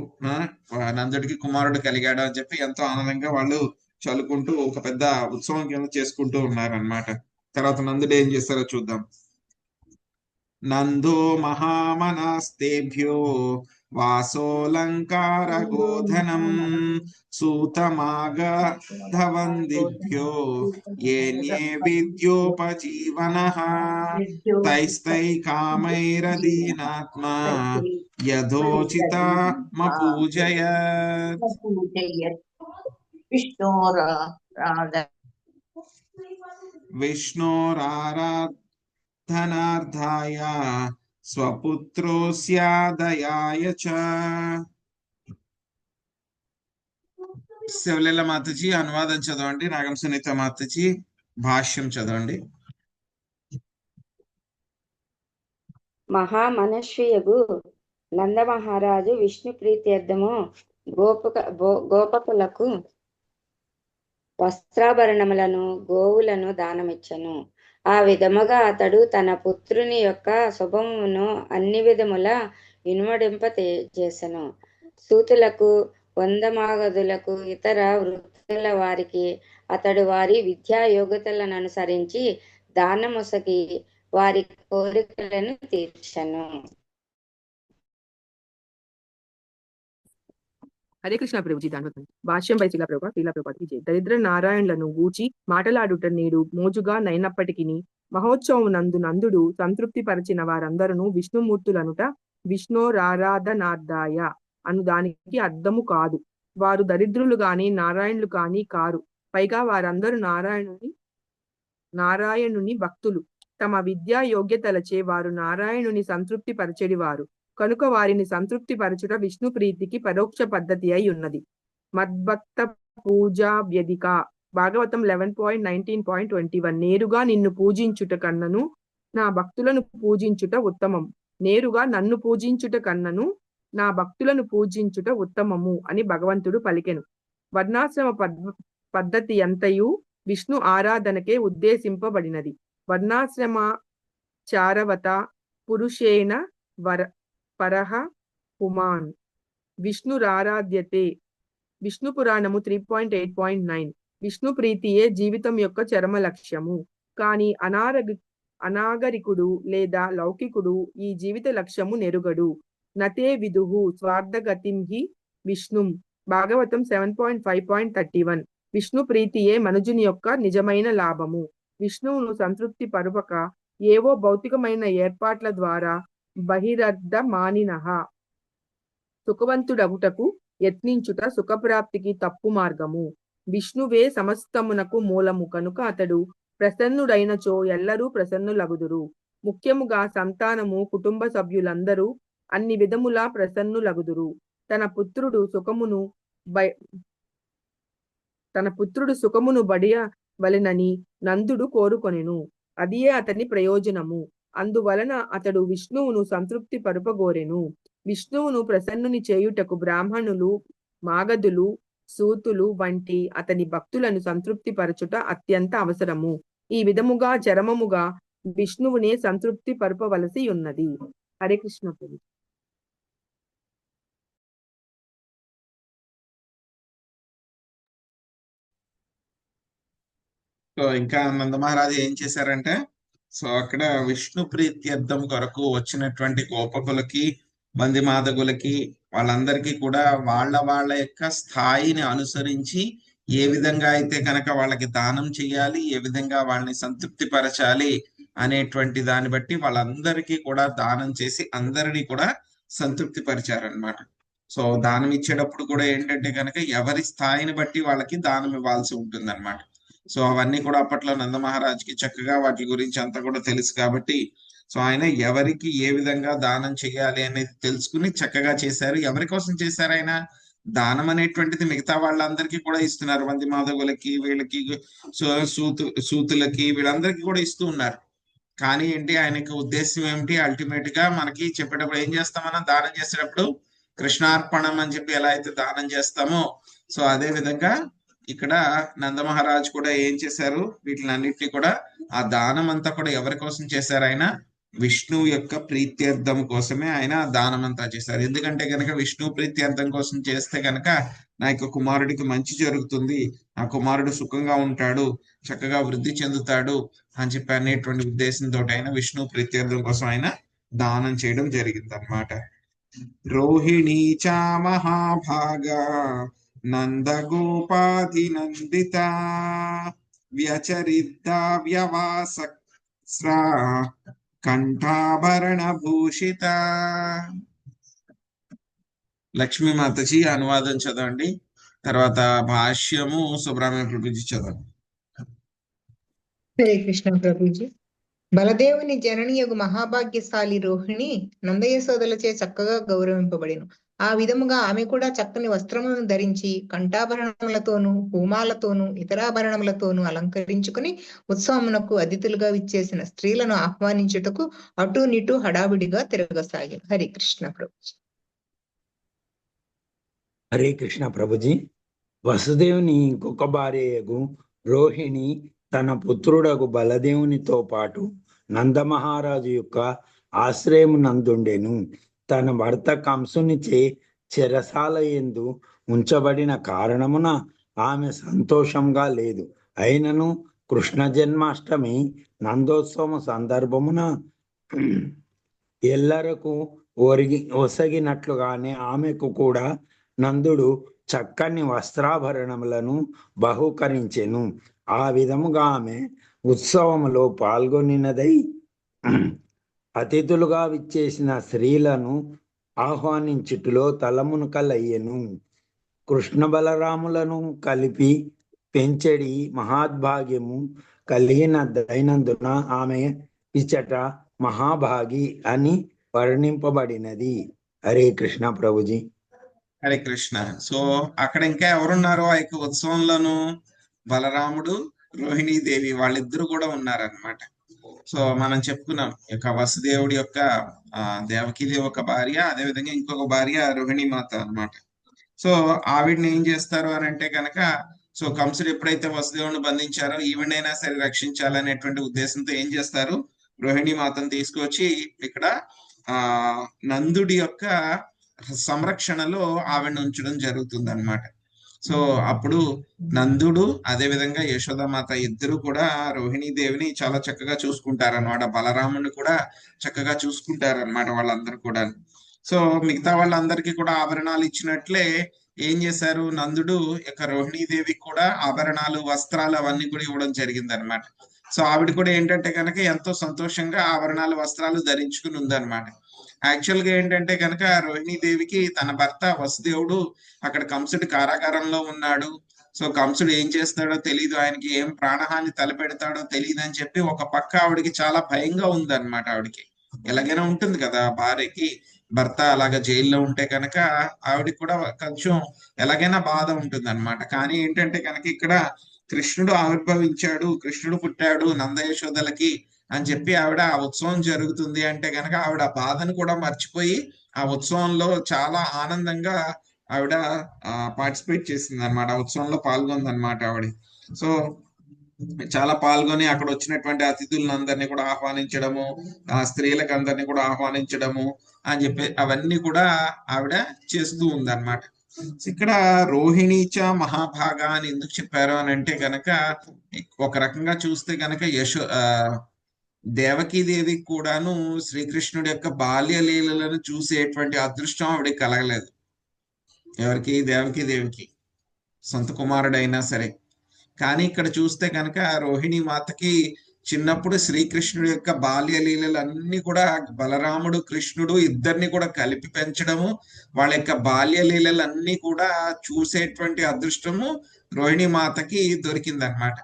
నందుడికి కుమారుడు కలిగాడు అని చెప్పి ఎంతో ఆనందంగా వాళ్ళు చల్లుకుంటూ ఒక పెద్ద ఉత్సవం కింద చేసుకుంటూ ఉన్నారనమాట. తర్వాత నందుడు ఏం చేస్తారో చూద్దాం. నందో మహామనాస్తేభ్యో వాసోలంకార గోధనం సూతమాగధవందిభ్యో ఏన్యే విద్యోపజీవనః తైస్తై కామైరదీనాత్మా యథోచితమపూజయత్. విష్ణోరారాధనార్థాయ స్వపుత్రోస్యాదయాయ చ. శివలీల మాతజీ అనువాదం చదవండి, నాగం సునీత మాతజీ భాష్యం చదవండి. మహామనస్వియగు నందమహారాజు విష్ణు ప్రీత్యర్థము గోపకులకు వస్త్రాభరణములను, గోవులను దానమిచ్చను. ఆ విధముగా అతడు తన పుత్రుని యొక్క శుభమును అన్ని విధముల ఇనుమడింప చేసెను. సూతులకు, వందమాగధులకు, ఇతర వృత్తుల వారికి అతడు వారి విద్యా యోగ్యతలను అనుసరించి దానముసకి వారి కోరికలను తీర్చెను. హరే కృష్ణ ప్రభుజీ ధన్యవాదాలు. భాష్యంపై శిలా ప్రభుపాదికి జై. దరిద్ర నారాయణులను గూచి మాటలాడుట నేడు మోజుగా నైనప్పటికీ మహోత్సవం నందుడు సంతృప్తి పరిచిన వారందరూ విష్ణుమూర్తులనుట విష్ణోరారాధనార్థాయ అను దానికి అర్థము కాదు. వారు దరిద్రులు గాని నారాయణులు కాని కారు. పైగా వారందరూ నారాయణుని భక్తులు. తమ విద్యా యోగ్యతలచే వారు నారాయణుని సంతృప్తి పరిచెడివారు కనుక వారిని సంతృప్తి పరచుట విష్ణు ప్రీతికి పరోక్ష పద్ధతి అయి ఉన్నది. మద్భక్త పూజా వ్యధిక భాగవతం 11.19.21 నేరుగా నిన్ను పూజించుట కన్నను నా భక్తులను పూజించుట ఉత్తమం. నేరుగా నన్ను పూజించుట కన్నను నా భక్తులను పూజించుట ఉత్తమము అని భగవంతుడు పలికెను. వర్ణాశ్రమ పద్ధతి అంతయు విష్ణు ఆరాధనకే ఉద్దేశింపబడినది. వర్ణాశ్రమ చారవత పురుషేణ పరహ పుమాన్ విష్ణురారాధ్యతే. విష్ణు పురాణము 3.8.9 విష్ణు ప్రీతియే జీవితం యొక్క చరమ లక్ష్యము. కానీ అనాగరికుడు లేదా లౌకికుడు ఈ జీవిత లక్ష్యము నెరుగడు. నతే విదుహు స్వార్థగతిం హి విష్ణుం భాగవతం 7.5.31 విష్ణు ప్రీతియే మనుజుని యొక్క నిజమైన లాభము. విష్ణువును సంతృప్తి పరువక ఏవో భౌతికమైన ఏర్పాట్ల ద్వారా బహిరర్థ మానినహ సుఖవంతుడగుటకు యత్నించుట సుఖప్రాప్తికి తప్పు మార్గము. విష్ణువే సమస్తమునకు మూలము కనుక అతడు ప్రసన్నుడైనచో ఎల్లరూ ప్రసన్నులగుదురు. ముఖ్యముగా సంతానము కుటుంబ సభ్యులందరూ అన్ని విధములా ప్రసన్నులగుదురు. తన పుత్రుడు సుఖమును బడియవలెనని నందుడు కోరుకొనెను. అదియే అతని ప్రయోజనము. అందువలన అతడు విష్ణువును సంతృప్తి పరుపగోరెను. విష్ణువును ప్రసన్నుని చేయుటకు బ్రాహ్మణులు, మాగధులు, సూతులు వంటి అతని భక్తులను సంతృప్తి పరచుట అత్యంత అవసరము. ఈ విధముగా చరమముగా విష్ణువునే సంతృప్తి పరుపవలసి ఉన్నది. హరే కృష్ణ ప్రభు. సో ఇంకా నందమహారాజు ఏం చేశారంటే, సో అక్కడ విష్ణు ప్రీత్యర్థం కొరకు వచ్చినటువంటి గోపకులకి, బంది మాదగులకి, వాళ్ళందరికీ కూడా వాళ్ళ యొక్క స్థాయిని అనుసరించి ఏ విధంగా అయితే కనుక వాళ్ళకి దానం చేయాలి, ఏ విధంగా వాళ్ళని సంతృప్తి పరచాలి అనేటువంటి దాన్ని బట్టి వాళ్ళందరికీ కూడా దానం చేసి అందరినీ కూడా సంతృప్తి పరిచారనమాట. సో దానం ఇచ్చేటప్పుడు కూడా ఏంటంటే కనుక ఎవరి స్థాయిని బట్టి వాళ్ళకి దానం ఇవ్వాల్సి ఉంటుంది అనమాట. సో అవన్నీ కూడా అప్పట్లో నందమహారాజుకి చక్కగా వాటి గురించి అంతా కూడా తెలుసు కాబట్టి సో ఆయన ఎవరికి ఏ విధంగా దానం చేయాలి అనేది తెలుసుకుని చక్కగా చేశారు. ఎవరి కోసం చేశారు ఆయన దానం అనేటువంటిది? మిగతా వాళ్ళందరికీ కూడా ఇస్తున్నారు, మంది మాధవులకి, వీళ్ళకి, సూతులకి, వీళ్ళందరికీ కూడా ఇస్తూ ఉన్నారు. కానీ ఏంటి ఆయనకి ఉద్దేశం ఏమిటి? అల్టిమేట్ గా మనకి చెప్పేటప్పుడు ఏం చేస్తాం మనం దానం చేసేటప్పుడు? కృష్ణార్పణం అని చెప్పి ఎలా అయితే దానం చేస్తామో సో అదే విధంగా ఇక్కడ నందమహారాజు కూడా ఏం చేశారు? వీటిలన్నిటినీ కూడా ఆ దానం అంతా కూడా ఎవరి కోసం చేశారు? ఆయన విష్ణువు యొక్క ప్రీత్యర్థం కోసమే ఆయన దానం అంతా చేశారు. ఎందుకంటే కనుక విష్ణు ప్రీత్యర్థం కోసం చేస్తే కనుక నా యొక్క కుమారుడికి మంచి జరుగుతుంది, నా కుమారుడు సుఖంగా ఉంటాడు, చక్కగా వృద్ధి చెందుతాడు అని చెప్పి అనేటువంటి ఉద్దేశంతో ఆయన విష్ణు ప్రీత్యర్థం కోసం ఆయన దానం చేయడం జరిగింది అన్నమాట. రోహిణీ చ మహాభాగా నందగోపాధినందిత వ్యచరిత వ్యవాసక్స్రా కంఠాభరణ భూషిత. లక్ష్మీ మాతజీ అనువాదం చదవండి, తర్వాత భాష్యము సుబ్రహ్మణ్య ప్రభుజీ చదవండి. హరే కృష్ణ ప్రభుజీ. బలదేవుని జననీయగు మహాభాగ్యశాలి రోహిణి నందయశోదలచే చక్కగా గౌరవింపబడిను. ఆ విధముగా ఆమె కూడా చక్కని వస్త్రములను ధరించి కంఠాభరణములతోనూ పూమాలతోనూ ఇతరాభరణములతోనూ అలంకరించుకుని ఉత్సవమునకు అతిథులుగా విచ్చేసిన స్త్రీలను ఆహ్వానించుటకు అటు నిటు హడావిడిగా తిరగసాగారు. హరే కృష్ణ ప్రభుజీ. హరే కృష్ణ ప్రభుజీ. వసుదేవుని ఇంకొక భార్యయగు రోహిణి తన పుత్రుడగు బలదేవునితో పాటు నందమహారాజు యొక్క ఆశ్రయము నందుండెను. తన భర్త కంసునిచే చెరసాల యందు ఉంచబడిన కారణమున ఆమె సంతోషంగా లేదు. అయినను కృష్ణ జన్మాష్టమి నందోత్సవం సందర్భమున ఎల్లరకు ఒసగినట్లుగానే ఆమెకు కూడా నందుడు చక్కని వస్త్రాభరణములను బహుకరించెను. ఆ విధముగా ఆమె ఉత్సవములో పాల్గొనినదై అతిథులుగా విచ్చేసిన స్త్రీలను ఆహ్వానించుటలో తలమునకలయ్యెను. కృష్ణ బలరాములను కలిపి పెంచెడి మహాద్భాగ్యము కలిగిన దైనందున ఆమె ఇచ్చట మహాభాగి అని వర్ణింపబడినది. హరే కృష్ణ ప్రభుజీ. హరే కృష్ణ. సో అక్కడ ఇంకా ఎవరున్నారో ఆ యొక్క ఉత్సవంలోను బలరాముడు, రోహిణీదేవి వాళ్ళిద్దరు కూడా ఉన్నారనమాట. సో మనం చెప్పుకున్నాం యొక్క వసుదేవుడి యొక్క దేవకీదేవి ఒక భార్య, అదేవిధంగా ఇంకొక భార్య రోహిణీ మాత అనమాట. సో ఆవిడని ఏం చేస్తారు అని అంటే కనుక, సో కంసుడు ఎప్పుడైతే వసుదేవుని బంధించారో ఈవిడైనా సరే రక్షించాలనేటువంటి ఉద్దేశంతో ఏం చేస్తారు, రోహిణీ మాతను తీసుకొచ్చి ఇక్కడ నందుడి యొక్క సంరక్షణలో ఆవిడని ఉంచడం జరుగుతుంది అనమాట. సో అప్పుడు నందుడు అదేవిధంగా యశోదామాత ఇద్దరు కూడా రోహిణీదేవిని చాలా చక్కగా చూసుకుంటారనమాట. బలరాముని కూడా చక్కగా చూసుకుంటారనమాట వాళ్ళందరూ కూడా. సో మిగతా వాళ్ళందరికీ కూడా ఆభరణాలు ఇచ్చినట్లే ఏం చేశారు, నందుడు యొక్క రోహిణీదేవికి కూడా ఆభరణాలు, వస్త్రాలు అవన్నీ కూడా ఇవ్వడం జరిగింది అనమాట. సో ఆవిడ కూడా ఏంటంటే కనుక ఎంతో సంతోషంగా ఆభరణాలు, వస్త్రాలు ధరించుకుని ఉందన్నమాట. యాక్చువల్ గా ఏంటంటే కనుక రోహిణీదేవికి తన భర్త వసుదేవుడు అక్కడ కంసుడి కారాగారంలో ఉన్నాడు. సో కంసుడు ఏం చేస్తాడో తెలియదు, ఆయనకి ఏం ప్రాణహాని తలపెడతాడో తెలియదు అని చెప్పి ఒక పక్క ఆవిడకి చాలా భయంగా ఉందన్నమాట. ఆవిడకి ఎలాగైనా ఉంటుంది కదా, భార్యకి భర్త అలాగా జైల్లో ఉంటే కనుక ఆవిడకి కూడా కొంచెం ఎలాగైనా బాధ ఉంటుంది అనమాట. కానీ ఏంటంటే కనుక ఇక్కడ కృష్ణుడు ఆవిర్భవించాడు, కృష్ణుడు పుట్టాడు నందయశోదలకి అని చెప్పి ఆవిడ ఆ ఉత్సవం జరుగుతుంది అంటే కనుక ఆవిడ బాధను కూడా మర్చిపోయి ఆ ఉత్సవంలో చాలా ఆనందంగా ఆవిడ పార్టిసిపేట్ చేసింది అనమాట. ఆ ఉత్సవంలో పాల్గొంది అనమాట ఆవిడ. సో చాలా పాల్గొని అక్కడ వచ్చినటువంటి అతిథులందరినీ కూడా ఆహ్వానించడము, ఆ స్త్రీలకు అందరినీ కూడా ఆహ్వానించడము అని చెప్పి అవన్నీ కూడా ఆవిడ చేస్తూ ఉందన్నమాట. ఇక్కడ రోహిణీచ మహాభాగా అని ఎందుకు చెప్పారు అని అంటే కనుక, ఒక రకంగా చూస్తే కనుక దేవకీదేవికి కూడాను శ్రీకృష్ణుడి యొక్క బాల్య లీలలను చూసేటువంటి అదృష్టం ఆవిడకి కలగలేదు. ఎవరికి? దేవకీదేవికి, సొంత కుమారుడైనా సరే. కానీ ఇక్కడ చూస్తే కనుక రోహిణీ మాతకి చిన్నప్పుడు శ్రీకృష్ణుడి యొక్క బాల్య లీలలన్నీ కూడా బలరాముడు, కృష్ణుడు ఇద్దరిని కూడా కలిపి పెంచడము, వాళ్ళ యొక్క బాల్య లీలలన్నీ కూడా చూసేటువంటి అదృష్టము రోహిణీ మాతకి దొరికిందనమాట.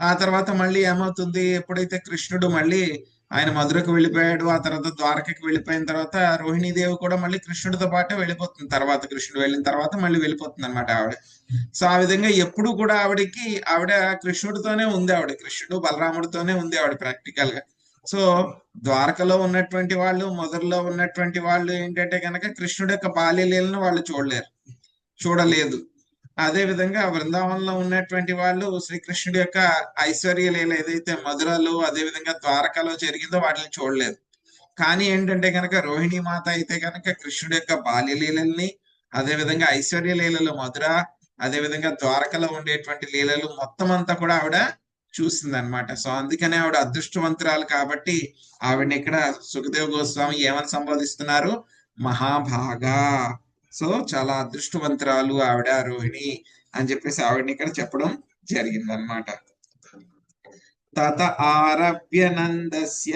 ఆ తర్వాత మళ్ళీ ఏమవుతుంది, ఎప్పుడైతే కృష్ణుడు మళ్ళీ ఆయన మధురకు వెళ్ళిపోయాడు, ఆ తర్వాత ద్వారకకి వెళ్ళిపోయిన తర్వాత రోహిణీదేవి కూడా మళ్ళీ కృష్ణుడితో పాటే వెళ్ళిపోతుంది. తర్వాత కృష్ణుడు వెళ్ళిన తర్వాత మళ్ళీ వెళ్ళిపోతుంది అనమాట ఆవిడ. సో ఆ విధంగా ఎప్పుడు కూడా ఆవిడ కృష్ణుడితోనే ఉంది, ఆవిడ కృష్ణుడు బలరాముడితోనే ఉంది ఆవిడ ప్రాక్టికల్ గా. సో ద్వారకలో ఉన్నటువంటి వాళ్ళు, మధురలో ఉన్నటువంటి వాళ్ళు ఏంటంటే కనుక కృష్ణుడి యొక్క బాల్యలీలను వాళ్ళు చూడలేదు. అదే విధంగా బృందావనంలో ఉన్నటువంటి వాళ్ళు శ్రీకృష్ణుడి యొక్క ఐశ్వర్య లీల ఏదైతే మధురలో అదే విధంగా ద్వారకలో జరిగిందో వాటిని చూడలేదు. కానీ ఏంటంటే కనుక రోహిణీ మాత అయితే కనుక కృష్ణుడి యొక్క బాల్యలీలల్ని, అదే విధంగా ఐశ్వర్య లీలలు మధుర, అదే విధంగా ద్వారకలో ఉండేటువంటి లీలలు మొత్తం అంతా కూడా ఆవిడ చూసింది అనమాట. సో అందుకనే ఆవిడ అదృష్టవంతురాలు. కాబట్టి ఆవిడని ఇక్కడ సుఖదేవ్ గోస్వామి ఏమని సంబోధిస్తున్నారు? మహాభాగా. సో చాలా అదృష్టవంతురాలు ఆవిడ రోహిణి అని చెప్పేసి ఆవిడని ఇక్కడ చెప్పడం జరిగింది అనమాట. తత ఆరభ్య నందస్య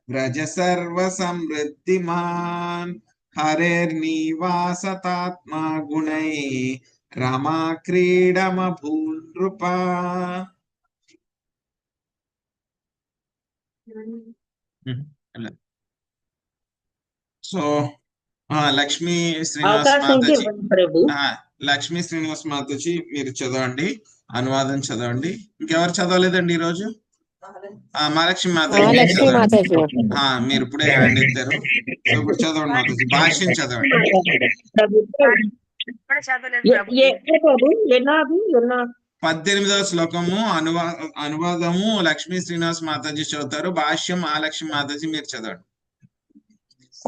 వ్రజ సర్వ సమృద్ధిమాన్ హరేర్నివాసతాత్మా గుణై రమా క్రీడమభూనృప. సో లక్ష్మీ శ్రీనివాస్ మాతాజీ, లక్ష్మీ శ్రీనివాస్ మాతాజీ మీరు చదవండి, అనువాదం చదవండి. ఇంకెవరు చదవలేదండి ఈ రోజు? మహాలక్ష్మి మాతాజీ మీరు ఇప్పుడే హ్యాండ్ ఎత్తారు. సో ఇప్పుడు చదవండి మాతాజీ, భాష్యం చదవండి. 18వ శ్లోకము అనువాదము లక్ష్మీ శ్రీనివాస్ మాతాజీ చదువుతారు, భాష్యం మహాలక్ష్మి మాతాజీ మీరు చదవండి.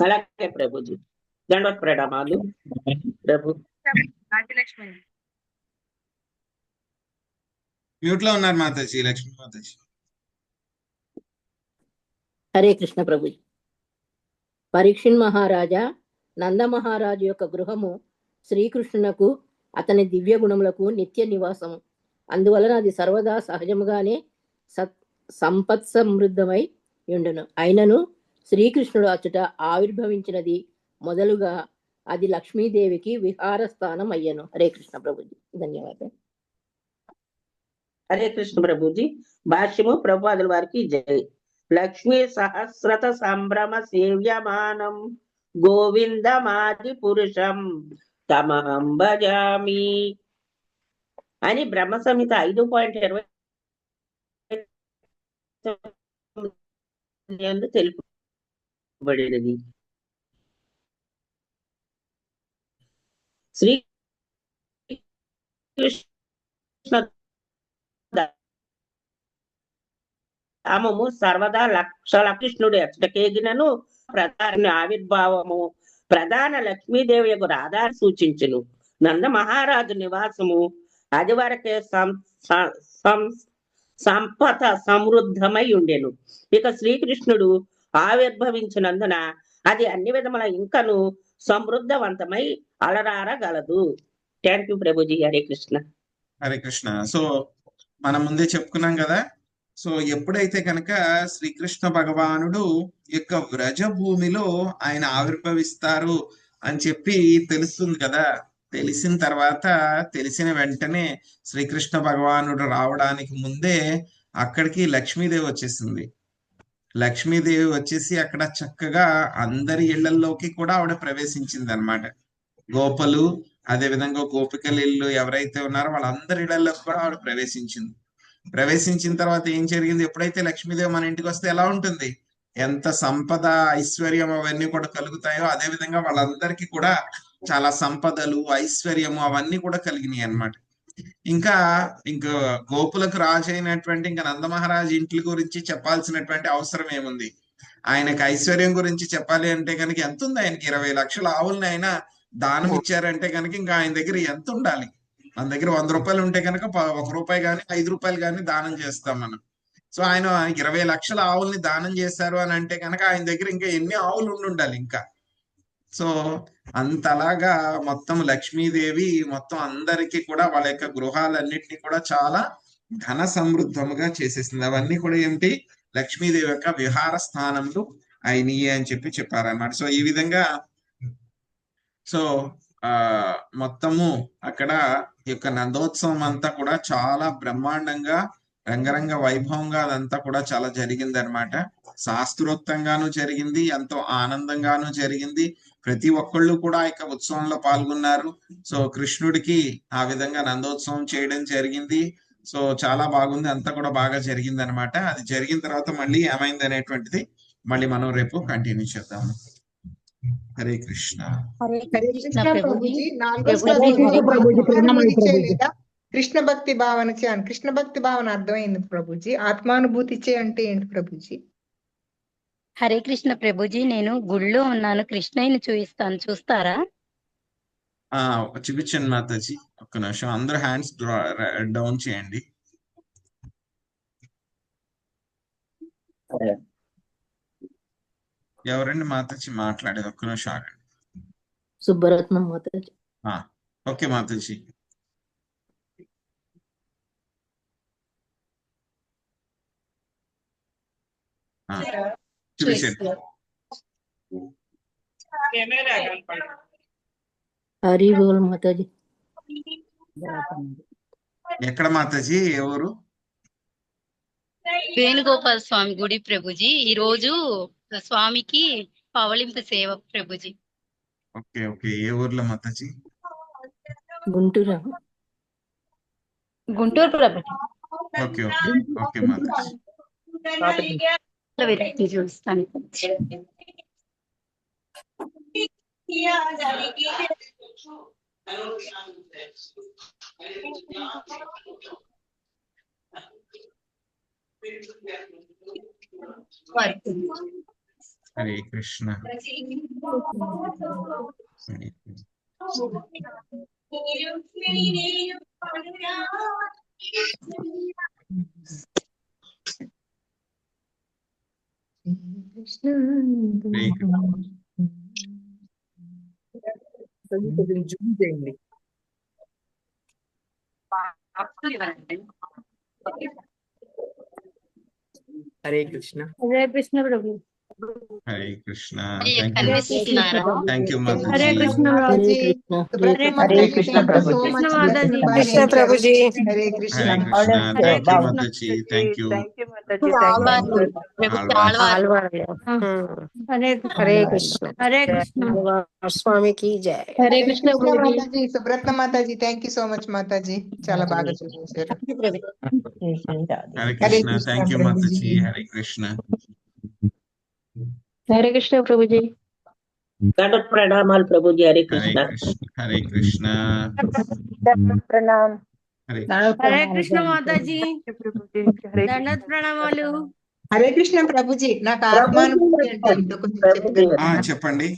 అలాగే ప్రభుజీ, దండవత్ ప్రణామాలు ప్రభు. మ్యూట్ లో ఉన్నారు మాతాజీ, లక్ష్మీ మాతాజీ. హరే కృష్ణ ప్రభుజీ. పరీక్షిన్ మహారాజా, నంద మహారాజు యొక్క గృహము శ్రీకృష్ణునకు అతని దివ్య గుణములకు నిత్య నివాసము. అందువలన అది సర్వదా సహజముగానే సంపత్ సమృద్ధమై ఉండును. అయినను శ్రీకృష్ణుడు అచ్చట ఆవిర్భవించినది మొదలుగా అది లక్ష్మీదేవికి విహార స్థానం అయ్యను. హరే కృష్ణ ప్రభుజీ. ధన్యవాదాలు. హరే కృష్ణ ప్రభుజీ. భాష్యము ప్రభుపాదుల వారికి జై. లక్ష్మీ సహస్రత సంభ్రమ సేవ్యమానం గోవిందమాది పురుషం తమహం భజామి అని బ్రహ్మ సంహిత 5.29 తెలుపబడినది. శ్రీ కృష్ణ ధామము సర్వదా లక్షల కృష్ణుడు ఎచ్చటకేగినను ప్రధాన ఆవిర్భావము ప్రధాన లక్ష్మీదేవి యొక్క రాధాన్ని సూచించును. నంద మహారాజు నివాసము అది వరకే సంపద సమృద్ధమై ఉండెను. ఇక శ్రీకృష్ణుడు ఆవిర్భవించినందున అది అన్ని విధముల ఇంకను సమృద్ధవంతమై అలరారగలదు. Thank you Prabhuji. Hare Krishna. Hare Krishna. So మనం ముందే చెప్పుకున్నాం కదా, సో ఎప్పుడైతే కనుక శ్రీకృష్ణ భగవానుడు యొక్క వ్రజ భూమిలో ఆయన ఆవిర్భవిస్తారు అని చెప్పి తెలుస్తుంది కదా, తెలిసిన తర్వాత తెలిసిన వెంటనే శ్రీకృష్ణ భగవానుడు రావడానికి ముందే అక్కడికి లక్ష్మీదేవి వచ్చేసింది. లక్ష్మీదేవి వచ్చేసి అక్కడ చక్కగా అందరి ఇళ్లలోకి కూడా ఆవిడ ప్రవేశించింది అన్నమాట. గోపలు, అదే విధంగా గోపికల ఇల్లు ఎవరైతే ఉన్నారో వాళ్ళందరి ఇళ్లలోకి కూడా ఆవిడ ప్రవేశించింది. ప్రవేశించిన తర్వాత ఏం జరిగింది, ఎప్పుడైతే లక్ష్మీదేవి మన ఇంటికి వస్తే ఎలా ఉంటుంది, ఎంత సంపద ఐశ్వర్యం అవన్నీ కూడా కలుగుతాయో అదే విధంగా వాళ్ళందరికీ కూడా చాలా సంపదలు ఐశ్వర్యము అవన్నీ కూడా కలిగినాయి అన్నమాట. ఇంకా గోపులకు రాజు అయినటువంటి ఇంకా నందమహారాజు ఇంటి గురించి చెప్పాల్సినటువంటి అవసరం ఏముంది. ఆయనకి ఐశ్వర్యం గురించి చెప్పాలి అంటే కనుక ఎంత ఉంది, ఆయనకి 20 లక్షల ఆవుల్ని ఆయన దానం ఇచ్చారంటే కనుక ఇంకా ఆయన దగ్గర ఎంత ఉండాలి. మన దగ్గర 100 రూపాయలు ఉంటే కనుక 1 రూపాయి కానీ 5 రూపాయలు కానీ దానం చేస్తాం మనం. సో ఆయన 20 లక్షల ఆవుల్ని దానం చేశారు అని అంటే కనుక ఆయన దగ్గర ఇంకా ఎన్ని ఆవులు ఉండాలి ఇంకా. సో అంతలాగా మొత్తం లక్ష్మీదేవి మొత్తం అందరికీ కూడా వాళ్ళ యొక్క గృహాలన్నిటినీ కూడా చాలా ధన సమృద్ధముగా చేసేసింది. అవన్నీ కూడా ఏమిటి, లక్ష్మీదేవి యొక్క విహార స్థానంలో అయినయి అని చెప్పి చెప్పారన్నమాట. సో ఈ విధంగా సో మొత్తము అక్కడ ఈ యొక్క నందోత్సవం అంతా కూడా చాలా బ్రహ్మాండంగా రంగరంగ వైభవంగా అదంతా కూడా చాలా జరిగింది అనమాట. శాస్త్రోక్తంగాను జరిగింది, ఎంతో ఆనందంగాను జరిగింది. ప్రతి ఒక్కళ్ళు కూడా ఆ యొక్క ఉత్సవంలో పాల్గొన్నారు. సో కృష్ణుడికి ఆ విధంగా నందోత్సవం చేయడం జరిగింది. సో చాలా బాగుంది, అంతా కూడా బాగా జరిగింది అనమాట. అది జరిగిన తర్వాత మళ్ళీ ఏమైంది అనేటువంటిది మళ్ళీ మనం రేపు కంటిన్యూ చేద్దాము. హరే కృష్ణ. హరే కృష్ణ ప్రభుజీ. 4వ ఆత్మానుభూతి లేదా కృష్ణ భక్తి భావన చేయాలి. కృష్ణ భక్తి భావన అర్థమైంది ప్రభుజీ. ఆత్మానుభూతి చే అంటే ఏంటి ప్రభుజీ? హరే కృష్ణ ప్రభుజీ. నేను గుళ్ళో ఉన్నాను, కృష్ణయ్యని చూపిస్తాను, చూస్తారా? చూపించండి మాతాజీ. ఒక్క నిమిషం, అందరూ హ్యాండ్స్ డౌన్ చేయండి. ఎవరండి మాతాజీ మాట్లాడేది? ఒక్క నిమిషం ఆగండి. సుబ్బరత్నం మాతాజీ. ఓకే మాతాజీ. చూపించండి. హరి బోల్ మాతాజీ. ఎక్కడ మాతాజీ? ఎవరు? వేణుగోపాల స్వామి గుడి ప్రభుజీ. ఈ రోజు స్వామికి పవళింపు సేవ ప్రభుజీ. Okay okay. ఏ ఊర్లో Mataji? Guntur. Guntur Prabhuji. Okay okay okay Mataji. చూస్తాను. హరే కృష్ణ. జూమ్ చేయండి. హరే కృష్ణ. హరే కృష్ణ ప్రభు. హరే కృష్ణ. కనిపిస్తున్నారా? Thank you Hare Mataji. Krishna Prabhuji. Hare Krishna Prabhuji. Krishna Mataji. Krishna Prabhuji. Hare Krishna. Hare Krishna. Thank you Mataji. Thank you. Hare Krishna. Hare Krishna. స్వామికి జై. Hare Krishna Mataji. Subratna Mataji, thank you so much Mataji, చాలా బాగా చూపించారు. హరే కృష్ణ. Thank you Mataji. హరే కృష్ణ. హరే కృష్ణ ప్రభుజీ. ప్రణామాలు ప్రభుజీ. హరే హరే కృష్ణ. కృష్ణ. హరే కృష్ణ. ప్రణామ్. హరే హరే కృష్ణ మాతాజీ. దండోత్ ప్రణామాలు. హరే కృష్ణ ప్రభుజీ. నాకు ఆత్మానుభూతి అంటే ఏంటో కొంచెం చెప్తారా? చెప్పండి.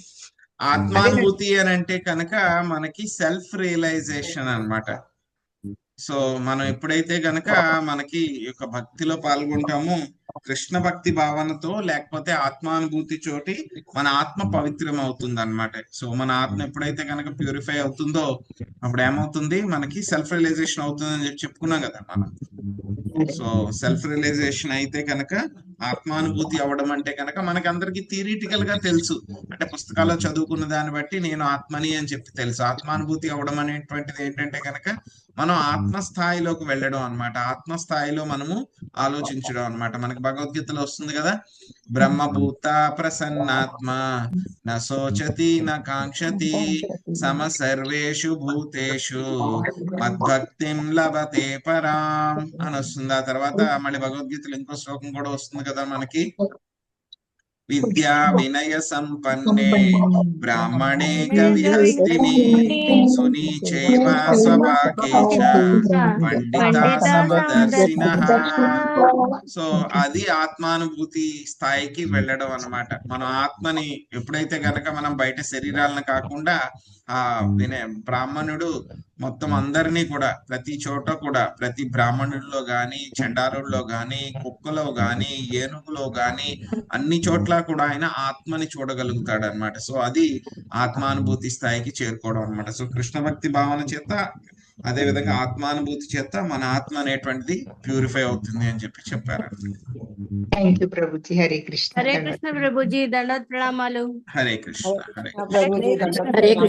ఆత్మానుభూతి అని అంటే కనుక మనకి సెల్ఫ్ రియలైజేషన్ అన్నమాట. సో మనం ఎప్పుడైతే గనక మనకి యొక్క భక్తిలో పాల్గొంటామో, కృష్ణ భక్తి భావనతో లేకపోతే ఆత్మానుభూతి చోటి మన ఆత్మ పవిత్రం అవుతుంది అన్నమాట. సో మన ఆత్మ ఎప్పుడైతే కనుక ప్యూరిఫై అవుతుందో అప్పుడు ఏమవుతుంది, మనకి సెల్ఫ్ రియలైజేషన్ అవుతుంది అని చెప్పి చెప్పుకున్నాం కదా మనం. సో సెల్ఫ్ రియలైజేషన్ అయితే కనుక ఆత్మానుభూతి అవ్వడం అంటే కనుక మనకి అందరికి థియరిటికల్ గా తెలుసు, అంటే పుస్తకాల్లో చదువుకున్న దాన్ని బట్టి నేను ఆత్మని అని చెప్పి తెలుసు. ఆత్మానుభూతి అవ్వడం అనేటువంటిది ఏంటంటే కనుక మనం ఆత్మస్థాయిలోకి వెళ్ళడం అన్నమాట. ఆత్మస్థాయిలో మనము ఆలోచించడం అన్నమాట. మనకి భగవద్గీతలో వస్తుంది కదా, బ్రహ్మభూత ప్రసన్నాత్మ న శోచతి న కాంక్షతి సమ సర్వేషు భూతేషు మద్భక్తిం లభతే పరాం అని వస్తుంది. ఆ తర్వాత మళ్ళీ భగవద్గీతలో ఇంకో శ్లోకం కూడా వస్తుంది కదా మనకి, విద్యా వినయ సంపన్నే బ్రాహ్మణే కవిహస్తిని సునీచైవ స్వభాగే చ పండితా సమదర్శినః. సో అది ఆత్మానుభూతి స్థాయికి వెళ్ళడం అన్నమాట. మనం ఆత్మని ఎప్పుడైతే గనక మనం బయట శరీరాలను కాకుండా ఆ బ్రాహ్మణుడు మొత్తం అందరినీ కూడా ప్రతి చోట కూడా ప్రతి బ్రాహ్మణుల్లో గాని, చండారుల్లో గాని, కుక్కలో గాని, ఏనుగులో గాని అన్ని చోట్ల కూడా ఆయన ఆత్మని చూడగలుగుతాడు అన్నమాట. సో అది ఆత్మానుభూతి స్థాయికి చేరుకోవడం అన్నమాట. సో కృష్ణ భక్తి భావన చేత అదే విధంగా ఆత్మానుభూతి చేత మన ఆత్మ అనేటువంటిది ప్యూరిఫై అవుతుంది అని చెప్పి చెప్పారు. Thank you Prabhuji. హరే కృష్ణ. హరే కృష్ణ ప్రభుజీ. దండోత్ ప్రణామాలు. హరే కృష్ణ. హరే హరే కృష్ణ.